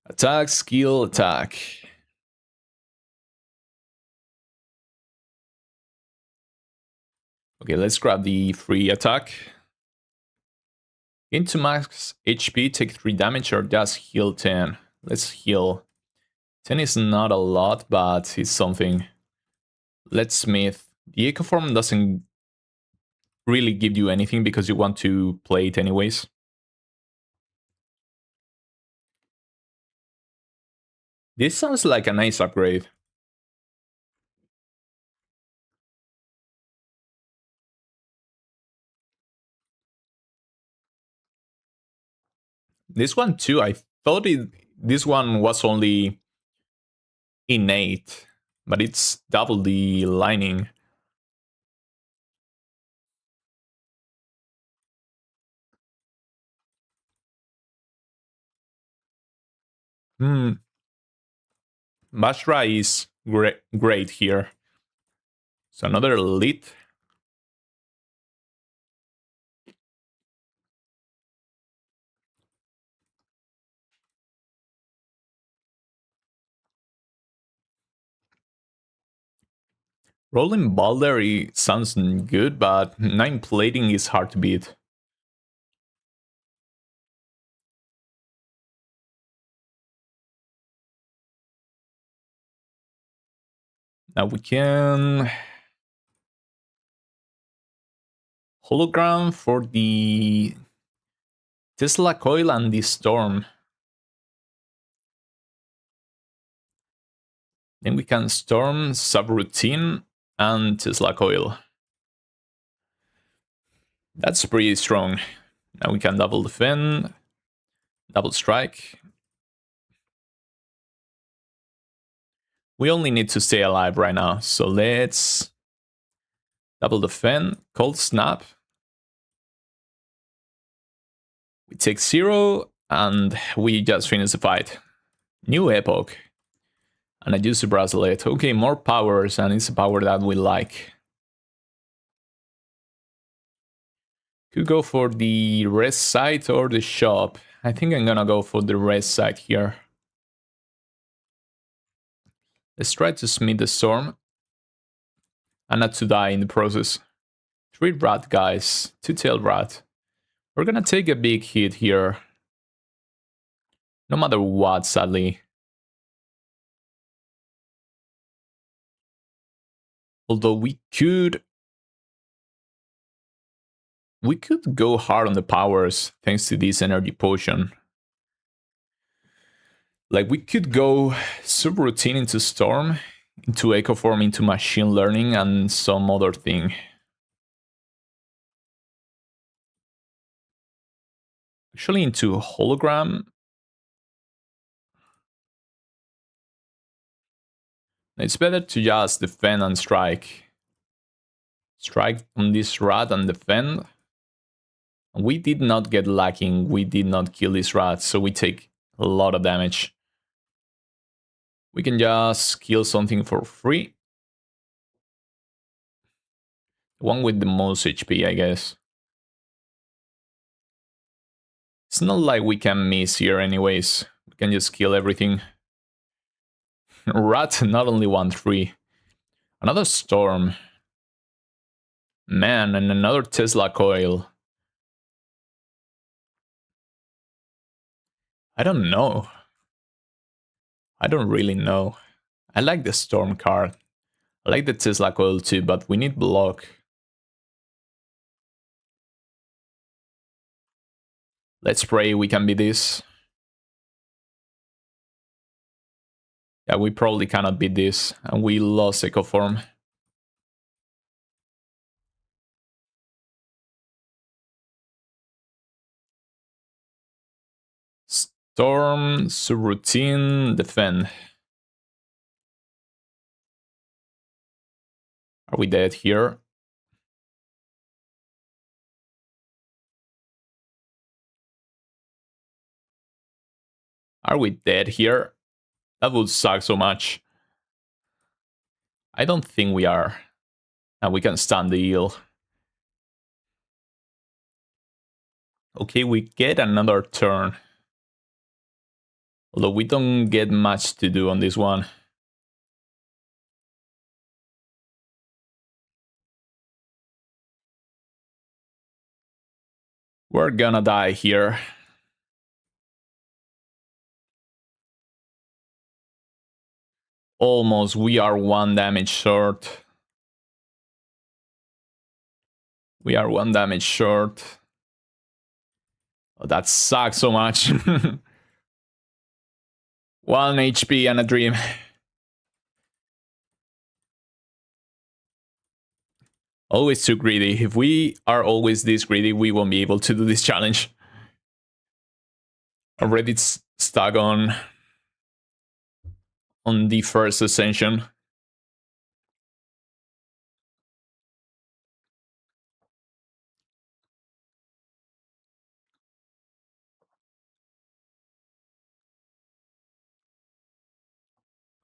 Attack, skill, attack. Okay, let's grab the free attack. Into max HP, take 3 damage or just heal 10. Let's heal. 10 is not a lot, but it's something. Let's smith. The Echo Form doesn't really give you anything because you want to play it anyways. This sounds like a nice upgrade. This one too, I thought this one was only innate, but it's double the lining. Bashra is great here. So another elite. Rolling Boulder sounds good, but 9 plating is hard to beat. Now we can... Hologram for the Tesla Coil and the Storm. Then we can Storm, Subroutine, and Tesla Coil. That's pretty strong. Now we can double defend, double strike. We only need to stay alive right now, so let's double defend, cold snap. We take 0, and we just finish the fight. New epoch. And I use the bracelet. Okay, more powers, and it's a power that we like. Could go for the rest site or the shop. I think I'm gonna go for the rest site here. Let's try to smith the storm. And not to die in the process. 3 rat guys, 2-tailed rat. We're gonna take a big hit here. No matter what, sadly. Although we could go hard on the powers thanks to this energy potion. Like we could go subroutine into storm, into echo form, into machine learning, and some other thing. Actually into hologram. It's better to just defend and strike. Strike on this rat and defend. We did not get lacking. We did not kill this rat, so we take a lot of damage. We can just kill something for free. The one with the most HP, I guess. It's not like we can miss here anyways. We can just kill everything. Rat, not only 1-3. Another storm. Man, and another Tesla coil. I don't know. I don't really know. I like the storm card. I like the Tesla coil too, but we need block. Let's pray we can beat this. Yeah, we probably cannot beat this, and we lost Echo Form. Storm, subroutine, defend. Are we dead here? Are we dead here? That would suck so much. I don't think we are. And we can stand the heal. Okay, we get another turn. Although we don't get much to do on this one. We're gonna die here. Almost, we are 1 damage short. We are 1 damage short. Oh, that sucks so much. 1 HP and a dream. Always too greedy. If we are always this greedy, we won't be able to do this challenge. Already it's stuck on the first ascension.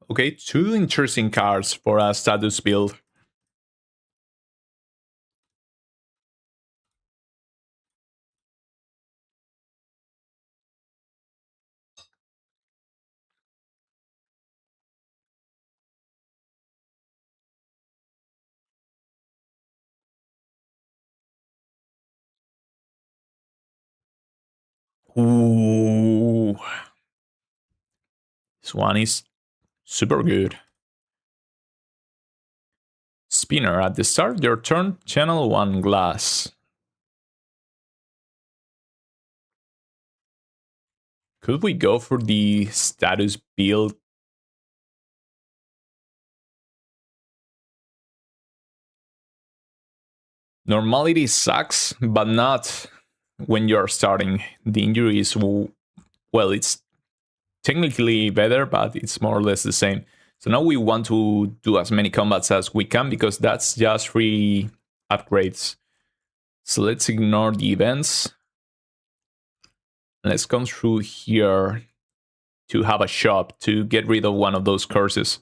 Okay, 2 interesting cards for a status build. Ooh. This one is super good. Spinner, at the start of your turn, channel 1 glass. Could we go for the status build? Normality sucks, but not when you're starting. The injury is, well, it's technically better, but it's more or less the same. So now we want to do as many combats as we can, because that's just 3 upgrades. So let's ignore the events. Let's come through here to have a shop to get rid of one of those curses.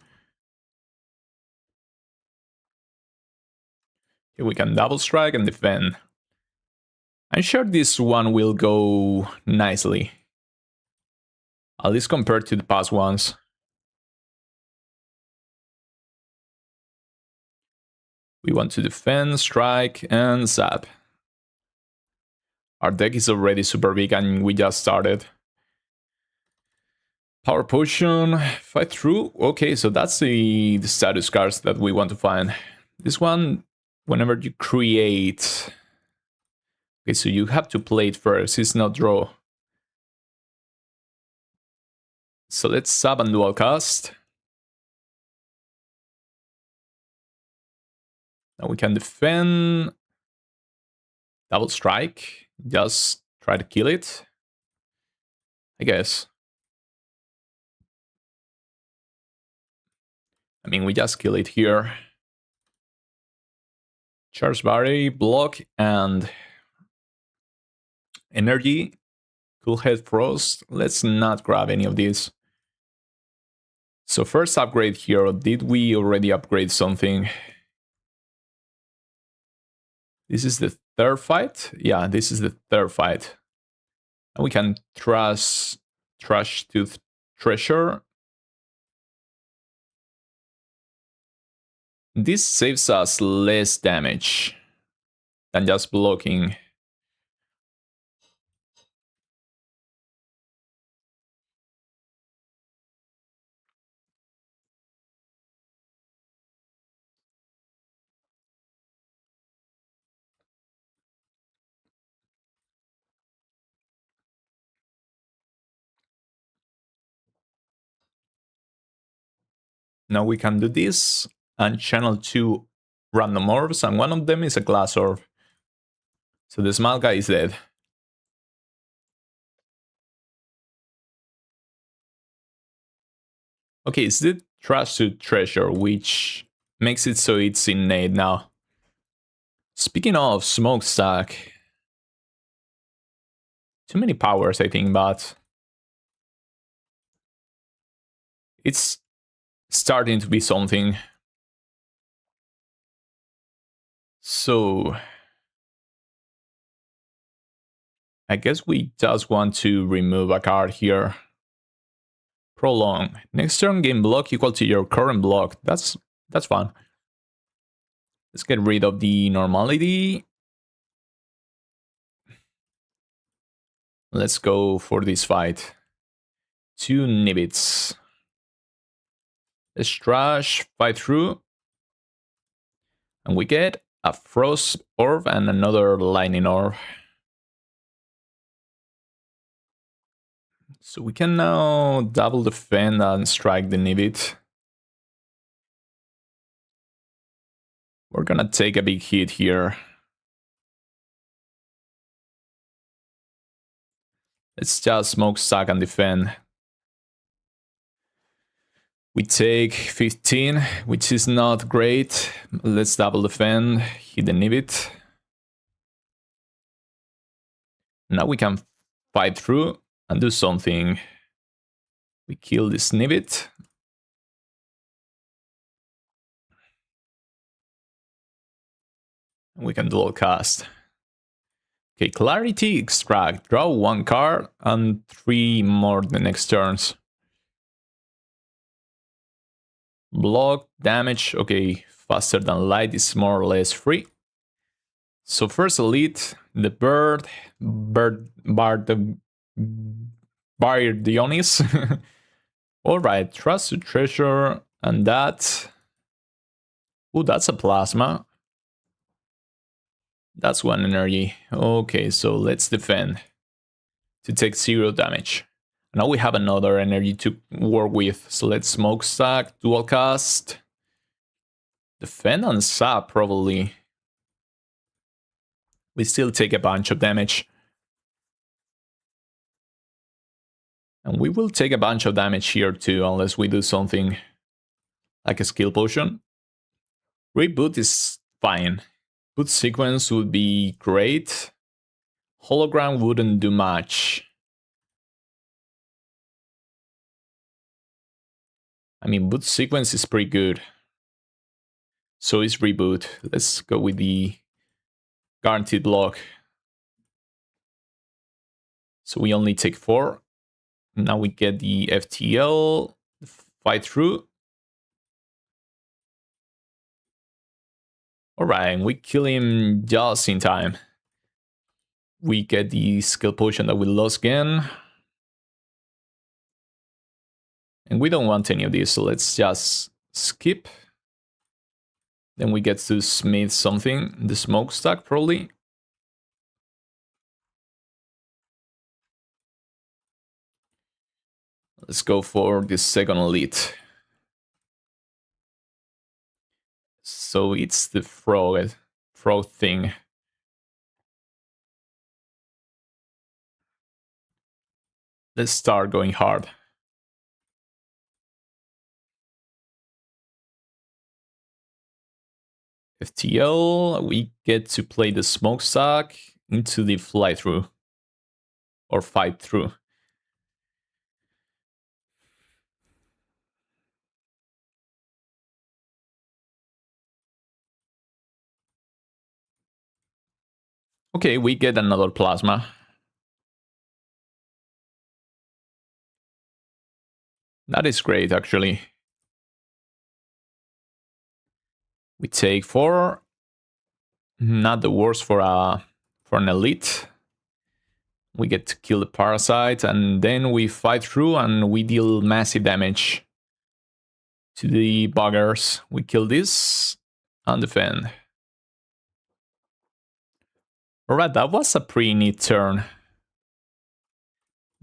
Okay, we can double strike and defend. I'm sure this one will go nicely. At least compared to the past ones. We want to defend, strike, and zap. Our deck is already super big and we just started. Power Potion, fight through. Okay, so that's the status cards that we want to find. This one, whenever you create... Okay, so you have to play it first, it's not draw. So let's sub and dual cast. Now we can defend. Double strike. Just try to kill it, I guess. I mean, we just kill it here. Charge Barry, block, and energy. Cool Head Frost. Let's not grab any of these. So first upgrade here. Did we already upgrade something? This is the third fight. Yeah, this is the third fight. And we can trash tooth treasure. This saves us less damage than just blocking. Now we can do this and channel 2 random orbs, and one of them is a glass orb. So the small guy is dead. Okay, it's the trash to treasure, which makes it so it's innate now. Speaking of smokestack, too many powers, I think, but it's starting to be something. So I guess we just want to remove a card here. Prolong. Next turn, gain block equal to your current block. That's fun. Let's get rid of the normality. Let's go for this fight. 2 Nibbits. Let's trash, fight through. And we get a Frost Orb and another Lightning Orb. So we can now double defend and strike the Nibbit. We're gonna take a big hit here. Let's just smokestack and defend. We take 15, which is not great. Let's double defend, hit the Nibbit. Now we can fight through and do something. We kill this Nibbit. And we can dual cast. Okay, Clarity, Extract. Draw 1 card and 3 more the next turns. Block, damage, okay, faster than light is more or less free. So first elite, the Bard the Dionys. Alright, Trust to Treasure, and that... Oh, that's a Plasma. That's 1 energy. Okay, so let's defend to take 0 damage. Now we have another energy to work with. So let's smokestack, dual cast, defend and sap probably. We still take a bunch of damage. And we will take a bunch of damage here too, unless we do something like a skill potion. Reboot is fine. Boot sequence would be great. Hologram wouldn't do much. I mean, boot sequence is pretty good. So is reboot. Let's go with the guaranteed block. So we only take 4. Now we get the FTL, fight through. Alright, we kill him just in time. We get the skill potion that we lost again. And we don't want any of these, so let's just skip. Then we get to smith something, the smokestack probably. Let's go for the second elite. So it's the frog thing. Let's start going hard. FTL, we get to play the smokestack into the fly through or fight through. Okay, we get another plasma. That is great, actually. We take 4. Not the worst for an elite. We get to kill the parasite, and then we fight through and we deal massive damage to the buggers. We kill this and defend. Alright, that was a pretty neat turn.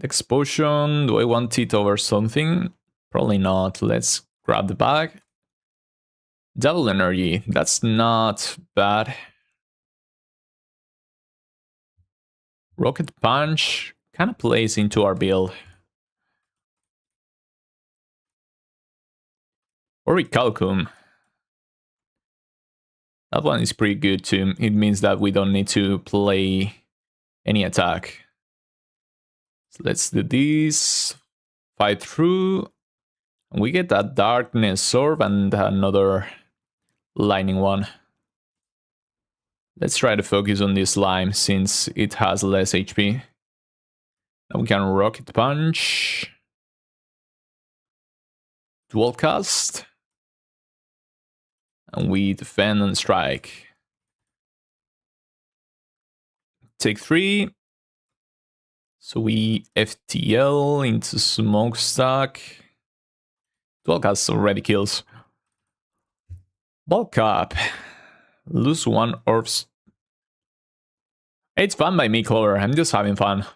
Explosion, do I want it over something? Probably not. Let's grab the bag. Double energy, that's not bad. Rocket punch kind of plays into our build. Orichalcum. That one is pretty good too. It means that we don't need to play any attack. So let's do this. Fight through. And we get that darkness orb and another lightning one. Let's try to focus on this slime since it has less HP. Now we can rocket punch. Dual cast. And we defend and strike. Take 3. So we FTL into smokestack. Dual cast already kills. Bulk up. Lose 1 orbs. It's fun by me, Clover. I'm just having fun.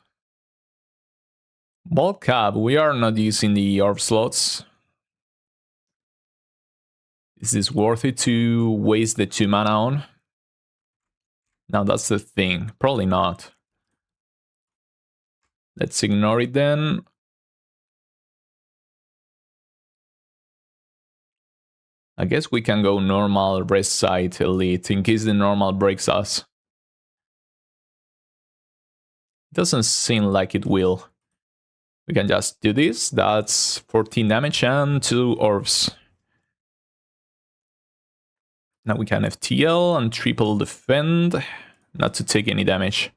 Bulk up. We are not using the orb slots. Is this worth it to waste the 2 mana on? Now that's the thing. Probably not. Let's ignore it then. I guess we can go normal rest side elite in case the normal breaks us. Doesn't seem like it will. We can just do this. That's 14 damage and 2 orbs. Now we can FTL and triple defend, not to take any damage.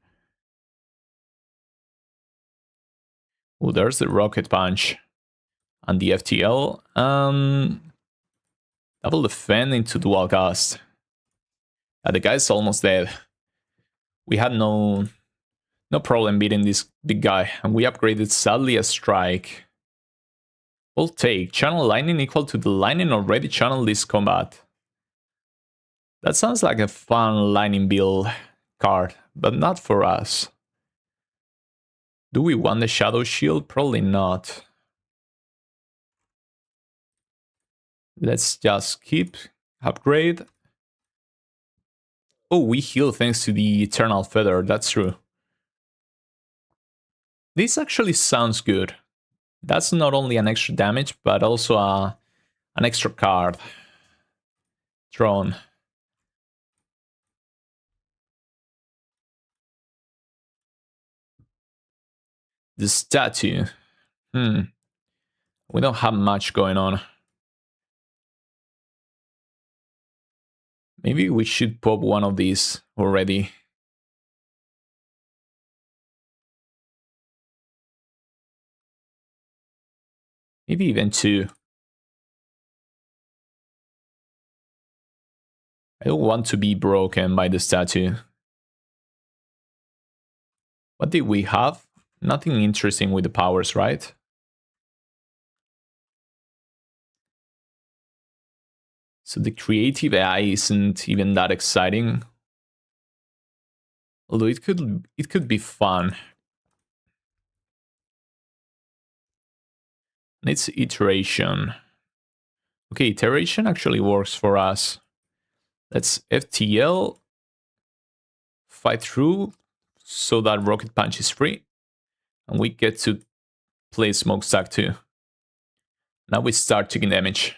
Oh, there's the rocket punch and the FTL. Double defend into dual cast. The guy's almost dead. We had no problem beating this big guy, and we upgraded sadly a strike. We'll take channel lightning equal to the lightning already channeled this combat. That sounds like a fun lightning build card, but not for us. Do we want the shadow shield? Probably not. Let's just keep upgrade. Oh, we heal thanks to the Eternal Feather, that's true. This actually sounds good. That's not only an extra damage, but also an extra card. Drawn. The statue. We don't have much going on. Maybe we should pop one of these already. Maybe even 2. I don't want to be broken by the statue. What did we have? Nothing interesting with the powers, right? So the creative AI isn't even that exciting. Although it could be fun. And it's iteration. Okay, iteration actually works for us. Let's FTL. Fight through so that rocket punch is free. And we get to play smokestack too. Now we start taking damage.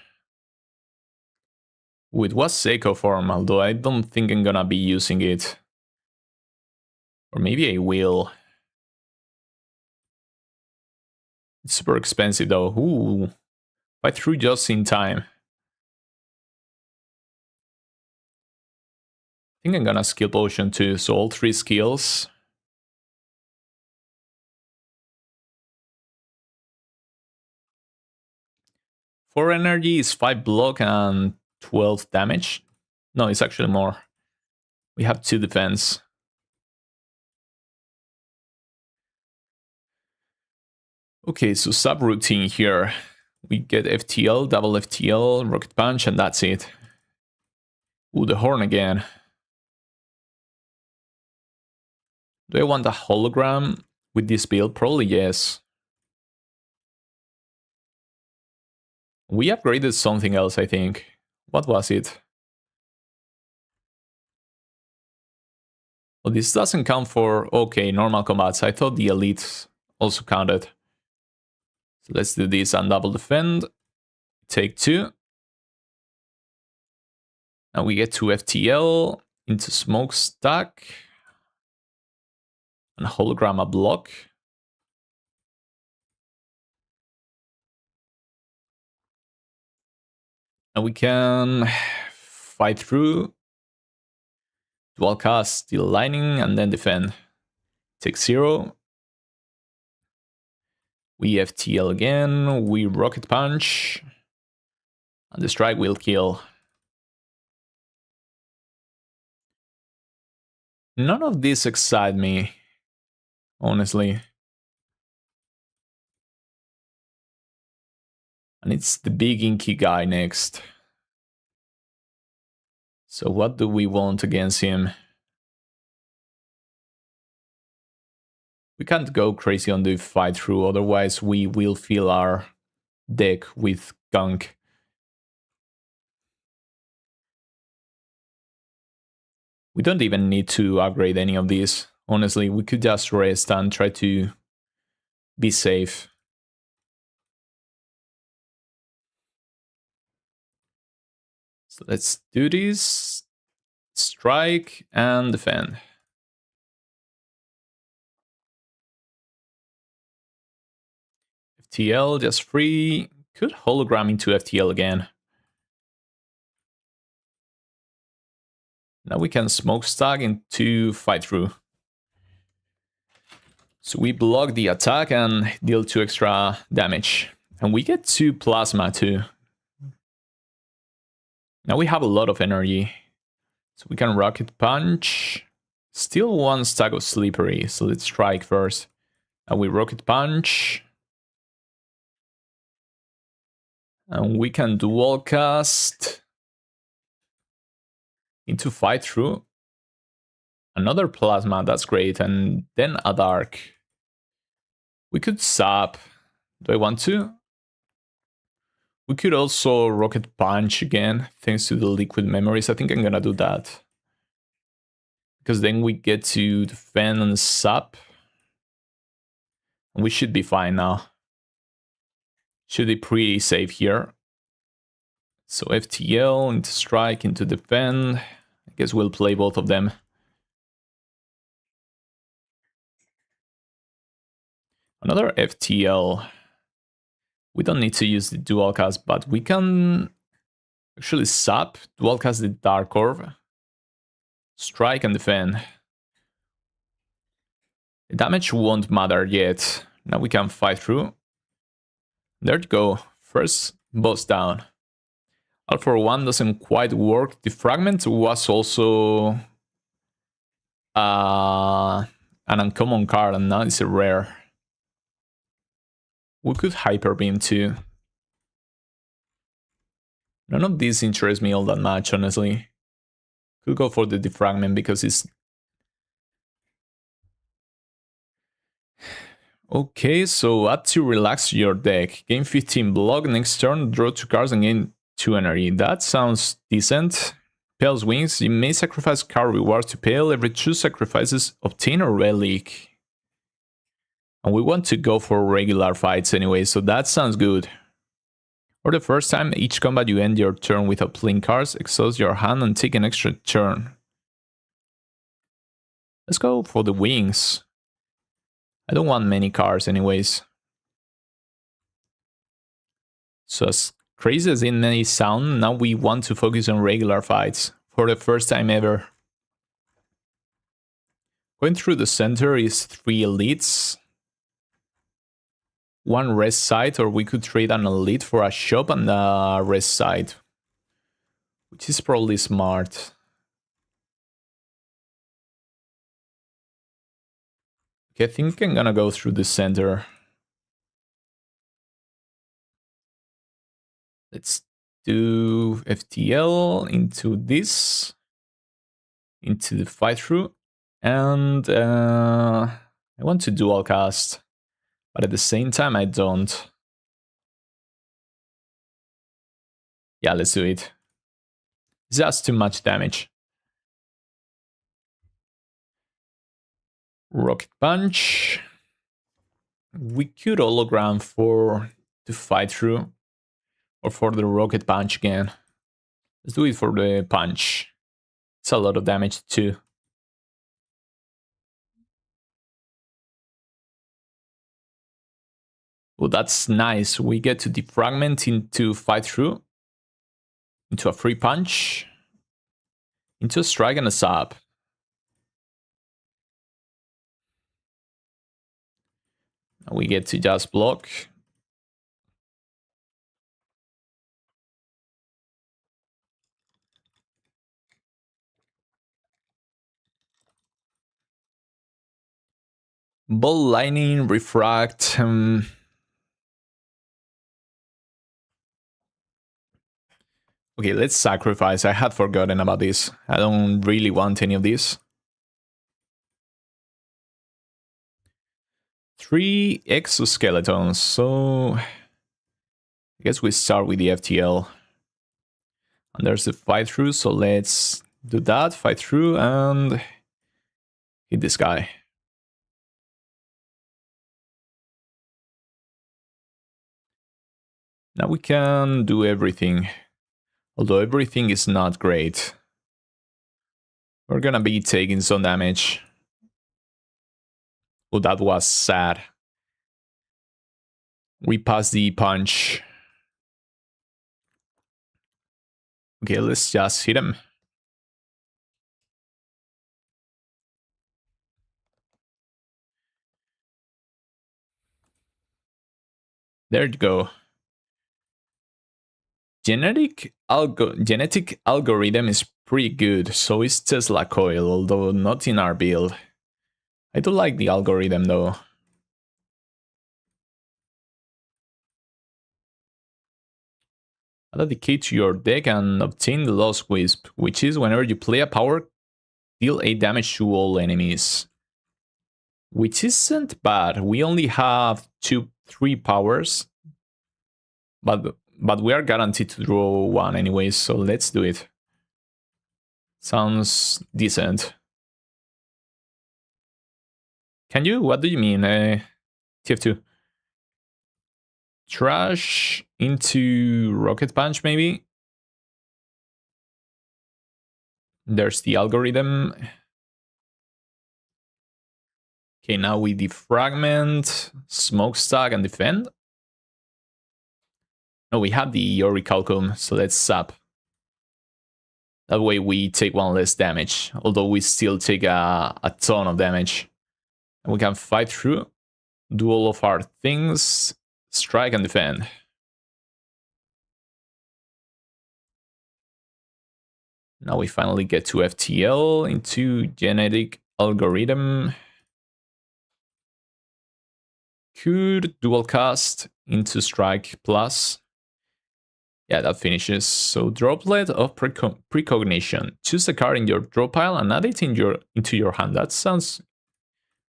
Ooh, it was Seiko form, although I don't think I'm gonna be using it. Or maybe I will. It's super expensive though. Ooh. Fight through just in time. think I'm gonna skill potion too, so all 3 skills. For energy is 5 block and 12 damage. No, it's actually more. We have 2 defense. Okay, so sub-routine here. We get FTL, double FTL, rocket punch, and that's it. Ooh, the horn again. Do I want a hologram with this build? Probably yes. We upgraded something else, I think. What was it? Well, this doesn't count for, okay, normal combats. I thought the elites also counted. So let's do this and double defend. Take 2. And we get 2 FTL into smokestack. And hologram a block. And we can fight through. Dual cast, Steel Lightning, and then defend. Take 0. We FTL again. We rocket punch. And the strike will kill. None of these excite me, honestly. And it's the big inky guy next. So what do we want against him? We can't go crazy on the fight through, otherwise we will fill our deck with gunk. We don't even need to upgrade any of these. Honestly, we could just rest and try to be safe. So let's do this. Strike and defend. FTL, just free. Could hologram into FTL again. Now we can smokestack into fight through. So we block the attack and deal 2 extra damage. And we get 2 plasma too. Now we have a lot of energy. So we can rocket punch. Still 1 stack of slippery, so let's strike first. And we rocket punch. And we can dual cast into fight through. Another plasma, that's great. And then a dark. We could sap. Do I want to? We could also rocket punch again, thanks to the liquid memories. I think I'm gonna do that. Because then we get to defend and sap. And we should be fine now. Should be pretty safe here. So FTL into strike, into defend. I guess we'll play both of them. Another FTL. We don't need to use the dual cast, but we can actually sap, dual cast the Dark Orb, strike and defend. The damage won't matter yet. Now we can fight through. There you go. First boss down. All for 1 doesn't quite work. The fragment was also an uncommon card, and now it's a rare. We could Hyper Beam too. None of these interests me all that much, honestly. Could go for the defragment because it's... Okay, so add to relax your deck. Gain 15 block, next turn draw 2 cards and gain 2 energy. That sounds decent. Pale's Wings, you may sacrifice card rewards to Pale. Every 2 sacrifices obtain a relic. And we want to go for regular fights anyway, so that sounds good. For the first time, each combat you end your turn without playing cards, exhaust your hand and take an extra turn. Let's go for the wings. I don't want many cards anyways. So as crazy as it may sound, now we want to focus on regular fights for the first time ever. Going through the center is 3 elites. 1 rest site, or we could trade an elite for a shop and a rest site, which is probably smart. Okay, I think I'm gonna go through the center. Let's do FTL into this, into the fight through, and I want to dual cast, but at the same time I don't. Yeah, let's do it. It's just too much damage. Rocket Punch. We could hologram to fight through, or for the Rocket Punch again. Let's do it for the punch. It's a lot of damage too. Oh, that's nice. We get to defragment into fight through, into a free punch, into a strike and a sub. Now we get to just block. Ball lightning, refract. Okay, let's sacrifice. I had forgotten about this. I don't really want any of this. 3 exoskeletons, so I guess we start with the FTL. And there's the fight through, so let's do that, fight through, and hit this guy. Now we can do everything, although everything is not great. We're gonna be taking some damage. Oh, that was sad. We passed the punch. Okay, let's just hit him. There you go. Genetic algorithm is pretty good, so is Tesla coil, although not in our build. I do like the algorithm though. Add a decay to your deck and obtain the Lost Wisp, which is whenever you play a power, deal 8 damage to all enemies. Which isn't bad. We only have 3 powers, but we are guaranteed to draw 1 anyways, so let's do it. Sounds decent. Can you? What do you mean? TF2. Trash into Rocket Punch, maybe? There's the algorithm. Okay, now we defragment, smokestack, and defend. No, we have the Orichalcum, so let's sap. That way we take 1 less damage, although we still take a ton of damage. And we can fight through, do all of our things, strike and defend. Now we finally get to FTL, into genetic algorithm. Could dual cast into strike plus. Yeah, that finishes. So droplet of precognition. Choose a card in your draw pile and add it into your hand. That sounds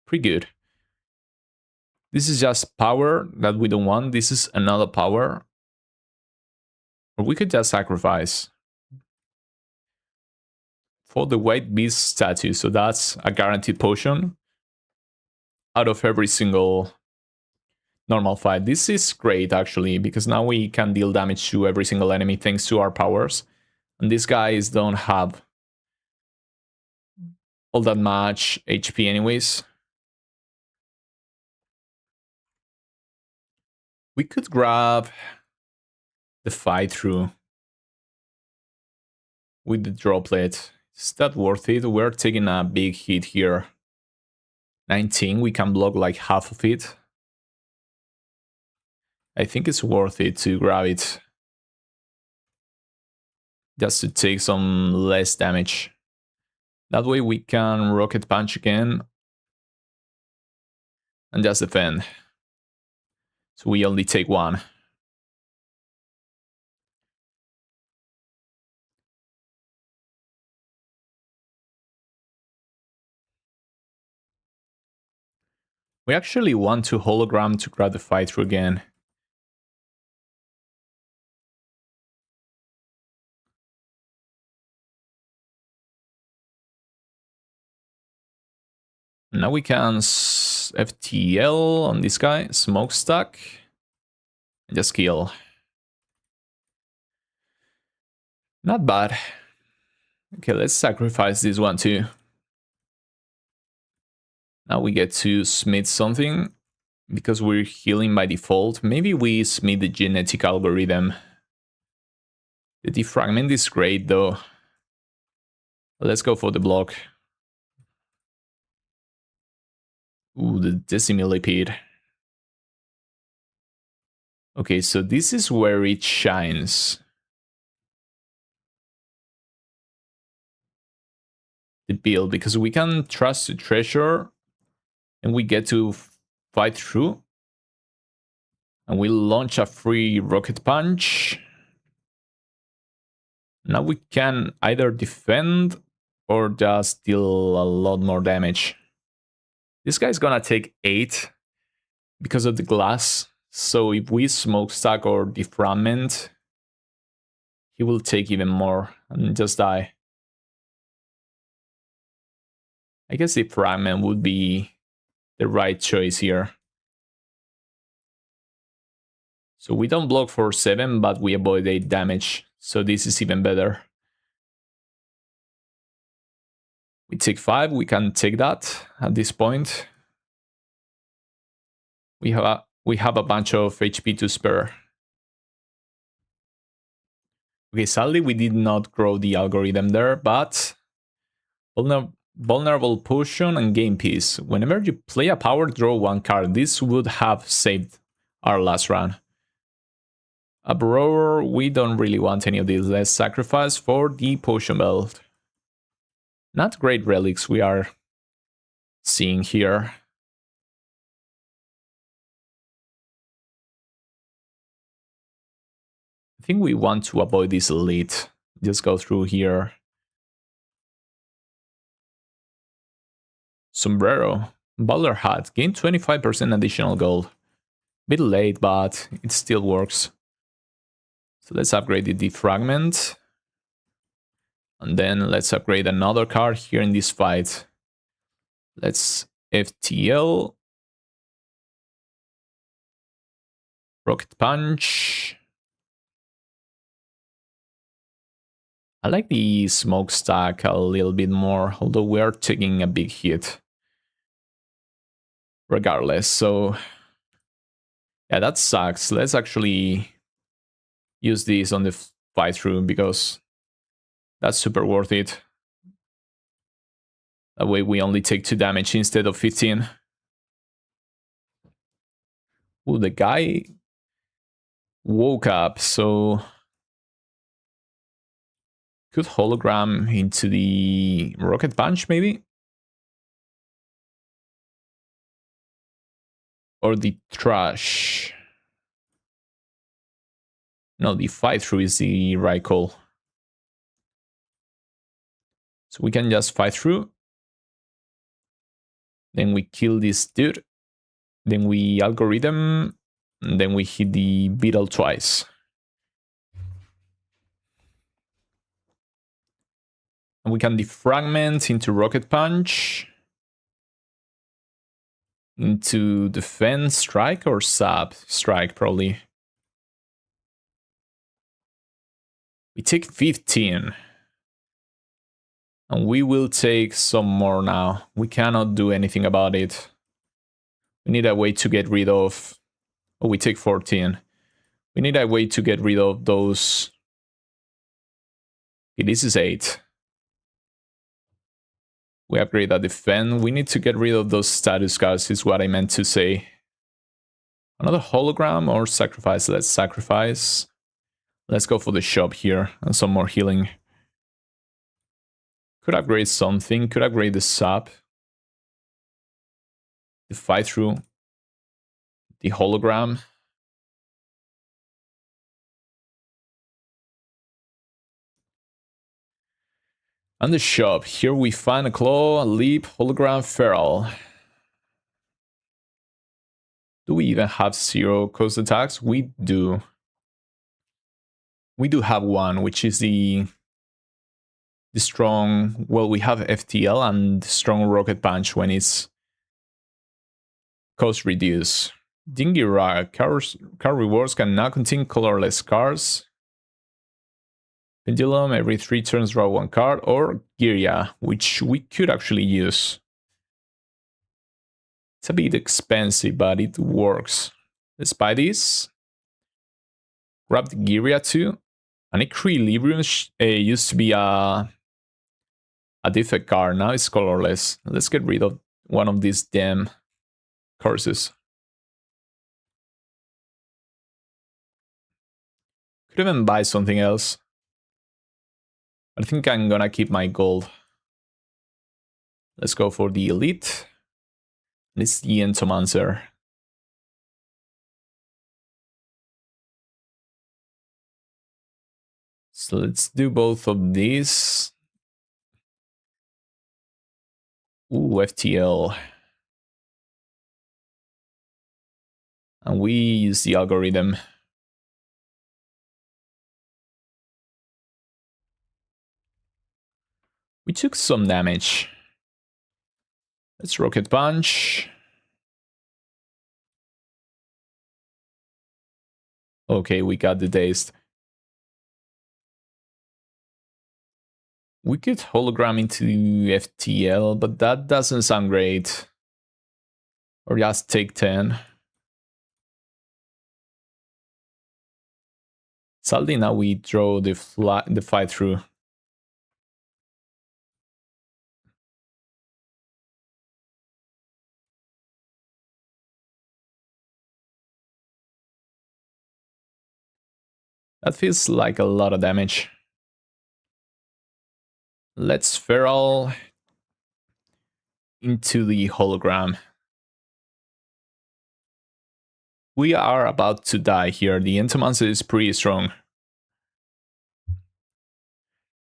pretty good. This is just power that we don't want. This is another power. Or we could just sacrifice for the White Beast statue. So that's a guaranteed potion out of every single normal fight. This is great actually, because now we can deal damage to every single enemy thanks to our powers. And these guys don't have all that much HP anyways. We could grab the fight through with the droplet. Is that worth it? We're taking a big hit here. 19, we can block like half of it. I think it's worth it to grab it. Just to take some less damage. That way we can rocket punch again. And just defend. So we only take one. We actually want to hologram to grab the fight through again. Now we can FTL on this guy, smokestack, and just kill. Not bad. Okay, let's sacrifice this one too. Now we get to smith something, because we're healing by default. Maybe we smith the genetic algorithm. The defragment is great though. Let's go for the block. Ooh, the decimillipede. Okay, so this is where it shines. The build, because we can trust the treasure and we get to fight through. And we launch a free rocket punch. Now we can either defend or just deal a lot more damage. This guy's gonna take 8 because of the glass. So if we smokestack or defragment, he will take even more and just die. I guess defragment would be the right choice here. So we don't block for 7, but we avoid 8 damage. So this is even better. We take 5, we can take that at this point. We have a bunch of HP to spare. Okay, sadly we did not grow the algorithm there, but vulnerable potion and game piece. Whenever you play a power, draw 1 card. This would have saved our last run. A Brower, we don't really want any of these. Let's sacrifice for the potion belt. Not great relics we are seeing here. I think we want to avoid this elite. Just go through here. Sombrero. Bowler hat. Gain 25% additional gold. Bit late, but it still works. So let's upgrade the defragment. And then let's upgrade another card here in this fight. Let's FTL. Rocket punch. I like the smokestack a little bit more, although we are taking a big hit. Regardless, so yeah, that sucks. Let's actually use this on the fight through because that's super worth it. That way we only take 2 damage instead of 15. Ooh, the guy woke up, so could hologram into the rocket punch maybe? Or the trash. No, the fight through is the right call. So we can just fight through. Then we kill this dude. Then we algorithm. And then we hit the beetle twice. And we can defragment into rocket punch. Into defense strike or sap strike probably. We take 15. And we will take some more now. We cannot do anything about it. We need a way to get rid of... Oh, we take 14. We need a way to get rid of those... Okay, this is 8. We upgrade that defend. We need to get rid of those status cards, is what I meant to say. Another hologram or sacrifice? Let's sacrifice. Let's go for the shop here and some more healing. Could upgrade something. Could upgrade the sap. The fight through. The hologram. And the shop. Here we find a claw, a leap, hologram, feral. Do we even have 0 cost attacks? We do. We do have one, which is the strong... Well, we have FTL and strong rocket punch when it's cost reduced. Dingy Rag. Car rewards can now contain colorless cards. Pendulum, every 3 turns draw 1 card. Or Giria, which we could actually use. It's a bit expensive, but it works. Let's buy this. Grab the Giria too. An Equilibrium used to be a Defect card. Now it's colorless. Let's get rid of one of these damn curses. Could even buy something else. I think I'm gonna keep my gold. Let's go for the elite. It's the Entomancer. So let's do both of these. Ooh, FTL. And we use the algorithm. We took some damage. Let's rocket punch. Okay, we got the dazed. We could hologram into FTL, but that doesn't sound great. Or just take 10. Sadly, now we draw the fight through. That feels like a lot of damage. Let's feral into the hologram. We are about to die here. The Entomancer is pretty strong.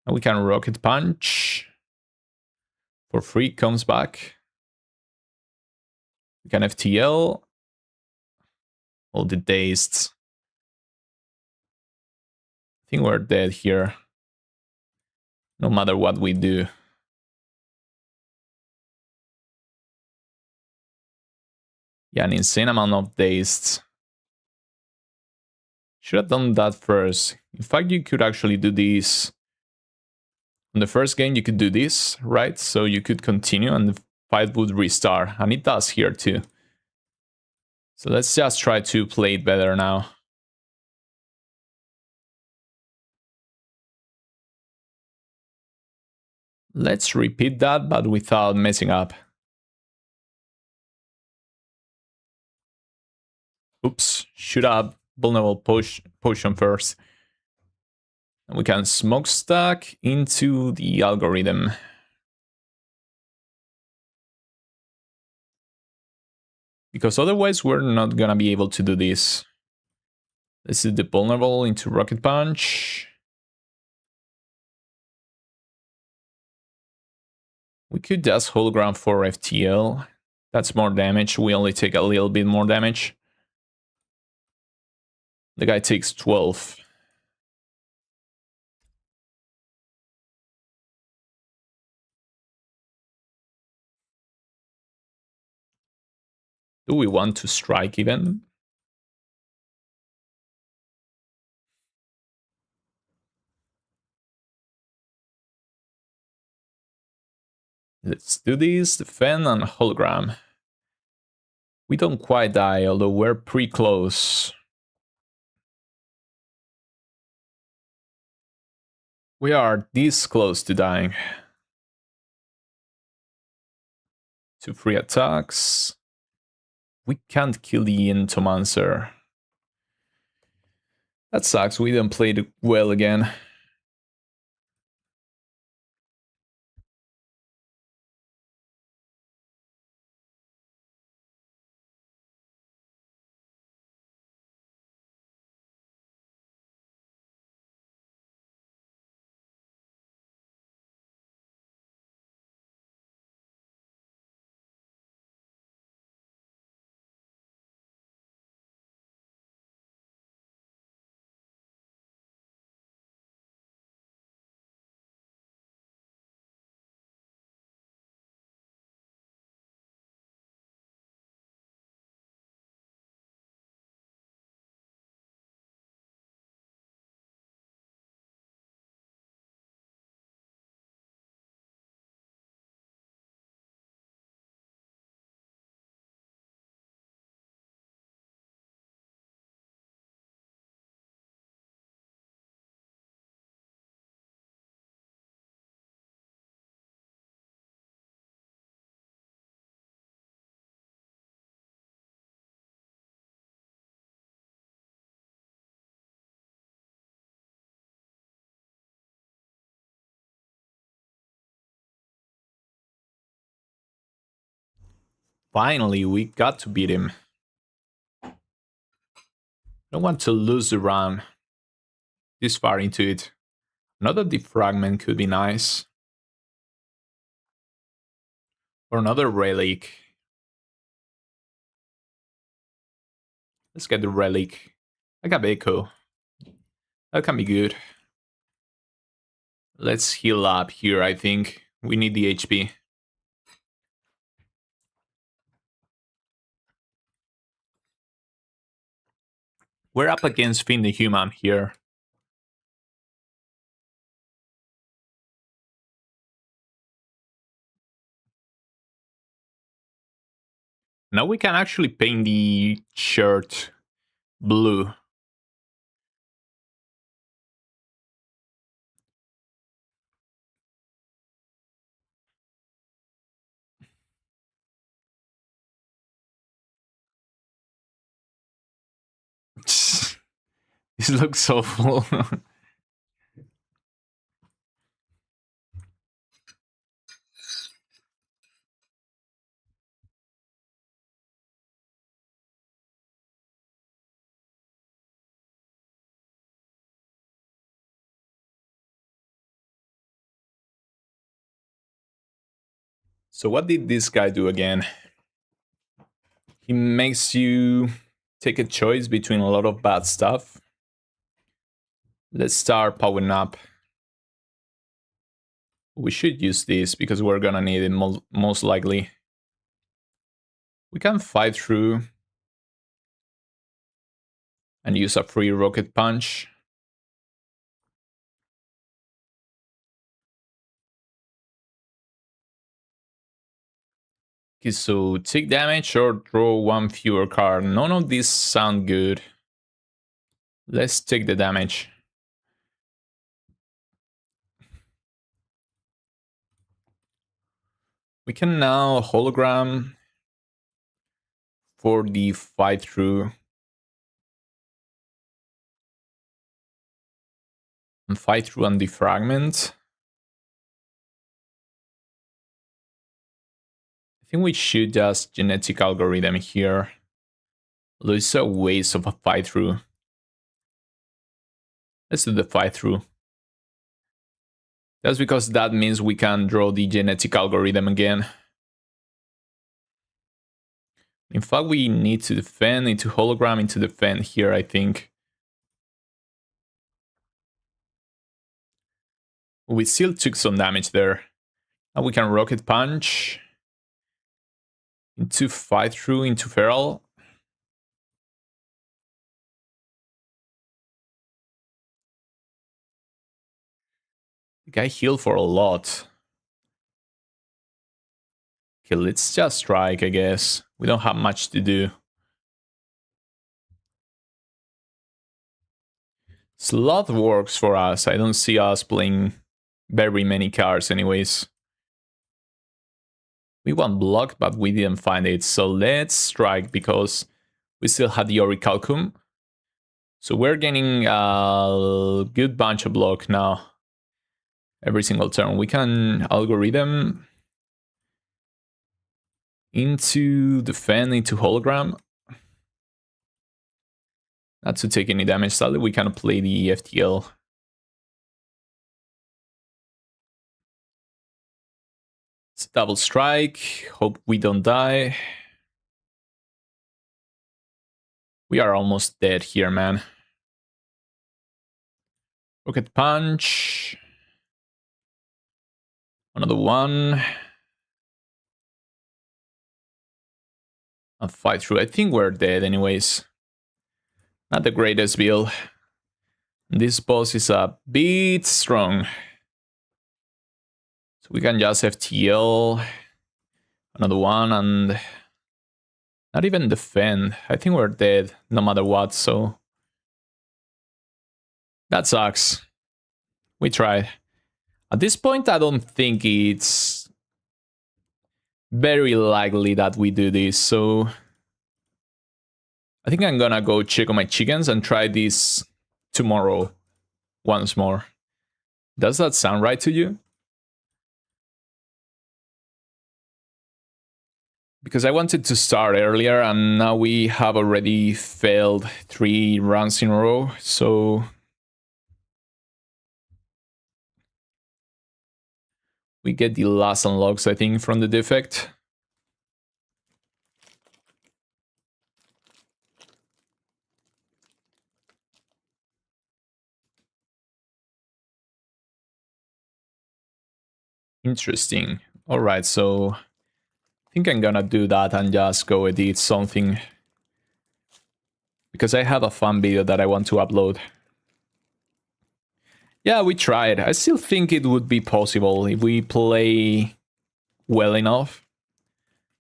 And we can rocket punch. For free, comes back. We can FTL. All the dazed. I think we're dead here. No matter what we do. Yeah, an insane amount of dazed. Should have done that first. In fact, you could actually do this. On the first game, you could do this, right? So you could continue and the fight would restart. And it does here too. So let's just try to play it better now. Let's repeat that, but without messing up. Oops, should have vulnerable potion first. And we can smokestack into the algorithm. Because otherwise we're not gonna be able to do this. This is the vulnerable into rocket punch. We could just hologram for FTL. That's more damage. We only take a little bit more damage. The guy takes 12. Do we want to strike even? Let's do this, defend and hologram. We don't quite die, although we're pretty close. We are this close to dying. 2 free attacks. We can't kill the Entomancer. That sucks, we didn't play it well again. Finally, we got to beat him. Don't want to lose the round this far into it. Another defragment could be nice. Or another relic. Let's get the relic. I got Echo. That can be good. Let's heal up here, I think. We need the HP. We're up against Finn the Human here. Now we can actually paint the shirt blue. This looks awful. So what did this guy do again? He makes you take a choice between a lot of bad stuff. Let's start powering up. We should use this because we're gonna need it most likely. We can fight through and use a free rocket punch. Okay, so take damage or draw one fewer card. None of these sound good. Let's take the damage. We can now hologram for the fight through. And fight through and defragment. I think we should just genetic algorithm here. It's a waste of a fight through. Let's do the fight through. That's because that means we can draw the genetic algorithm again. In fact, we need to defend into hologram into defend here, I think. We still took some damage there. Now we can rocket punch into fight through into feral. The guy healed for a lot. Okay, let's just strike, I guess. We don't have much to do. Sloth works for us. I don't see us playing very many cards anyways. We want block, but we didn't find it. So let's strike because we still had the Orichalcum. So we're getting a good bunch of block now. Every single turn. We can algorithm into defend, into hologram. Not to take any damage. Sadly, we cannot play the FTL. It's a double strike. Hope we don't die. We are almost dead here, man. Rocket punch. Another one. I'll fight through. I think we're dead anyways. Not the greatest build. This boss is a bit strong. So we can just FTL. Another one and not even defend. I think we're dead no matter what, so that sucks. We tried. At this point, I don't think it's very likely that we do this, so I think I'm gonna go check on my chickens and try this tomorrow once more. Does that sound right to you? Because I wanted to start earlier and now we have already failed 3 runs in a row, so we get the last unlocks, I think, from the Defect. Interesting. Alright, so I think I'm gonna do that and just go edit something. Because I have a fun video that I want to upload. Yeah, we tried. I still think it would be possible if we play well enough.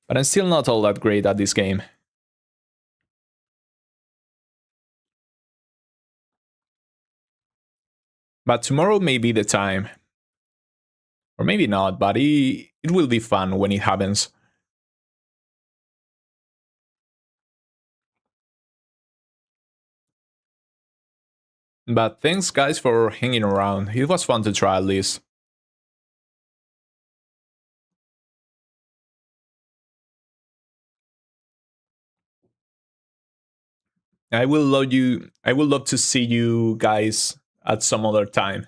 But I'm still not all that great at this game. But tomorrow may be the time. Or maybe not, but it will be fun when it happens. But thanks guys for hanging around. It was fun to try at least. I would love to see you guys at some other time.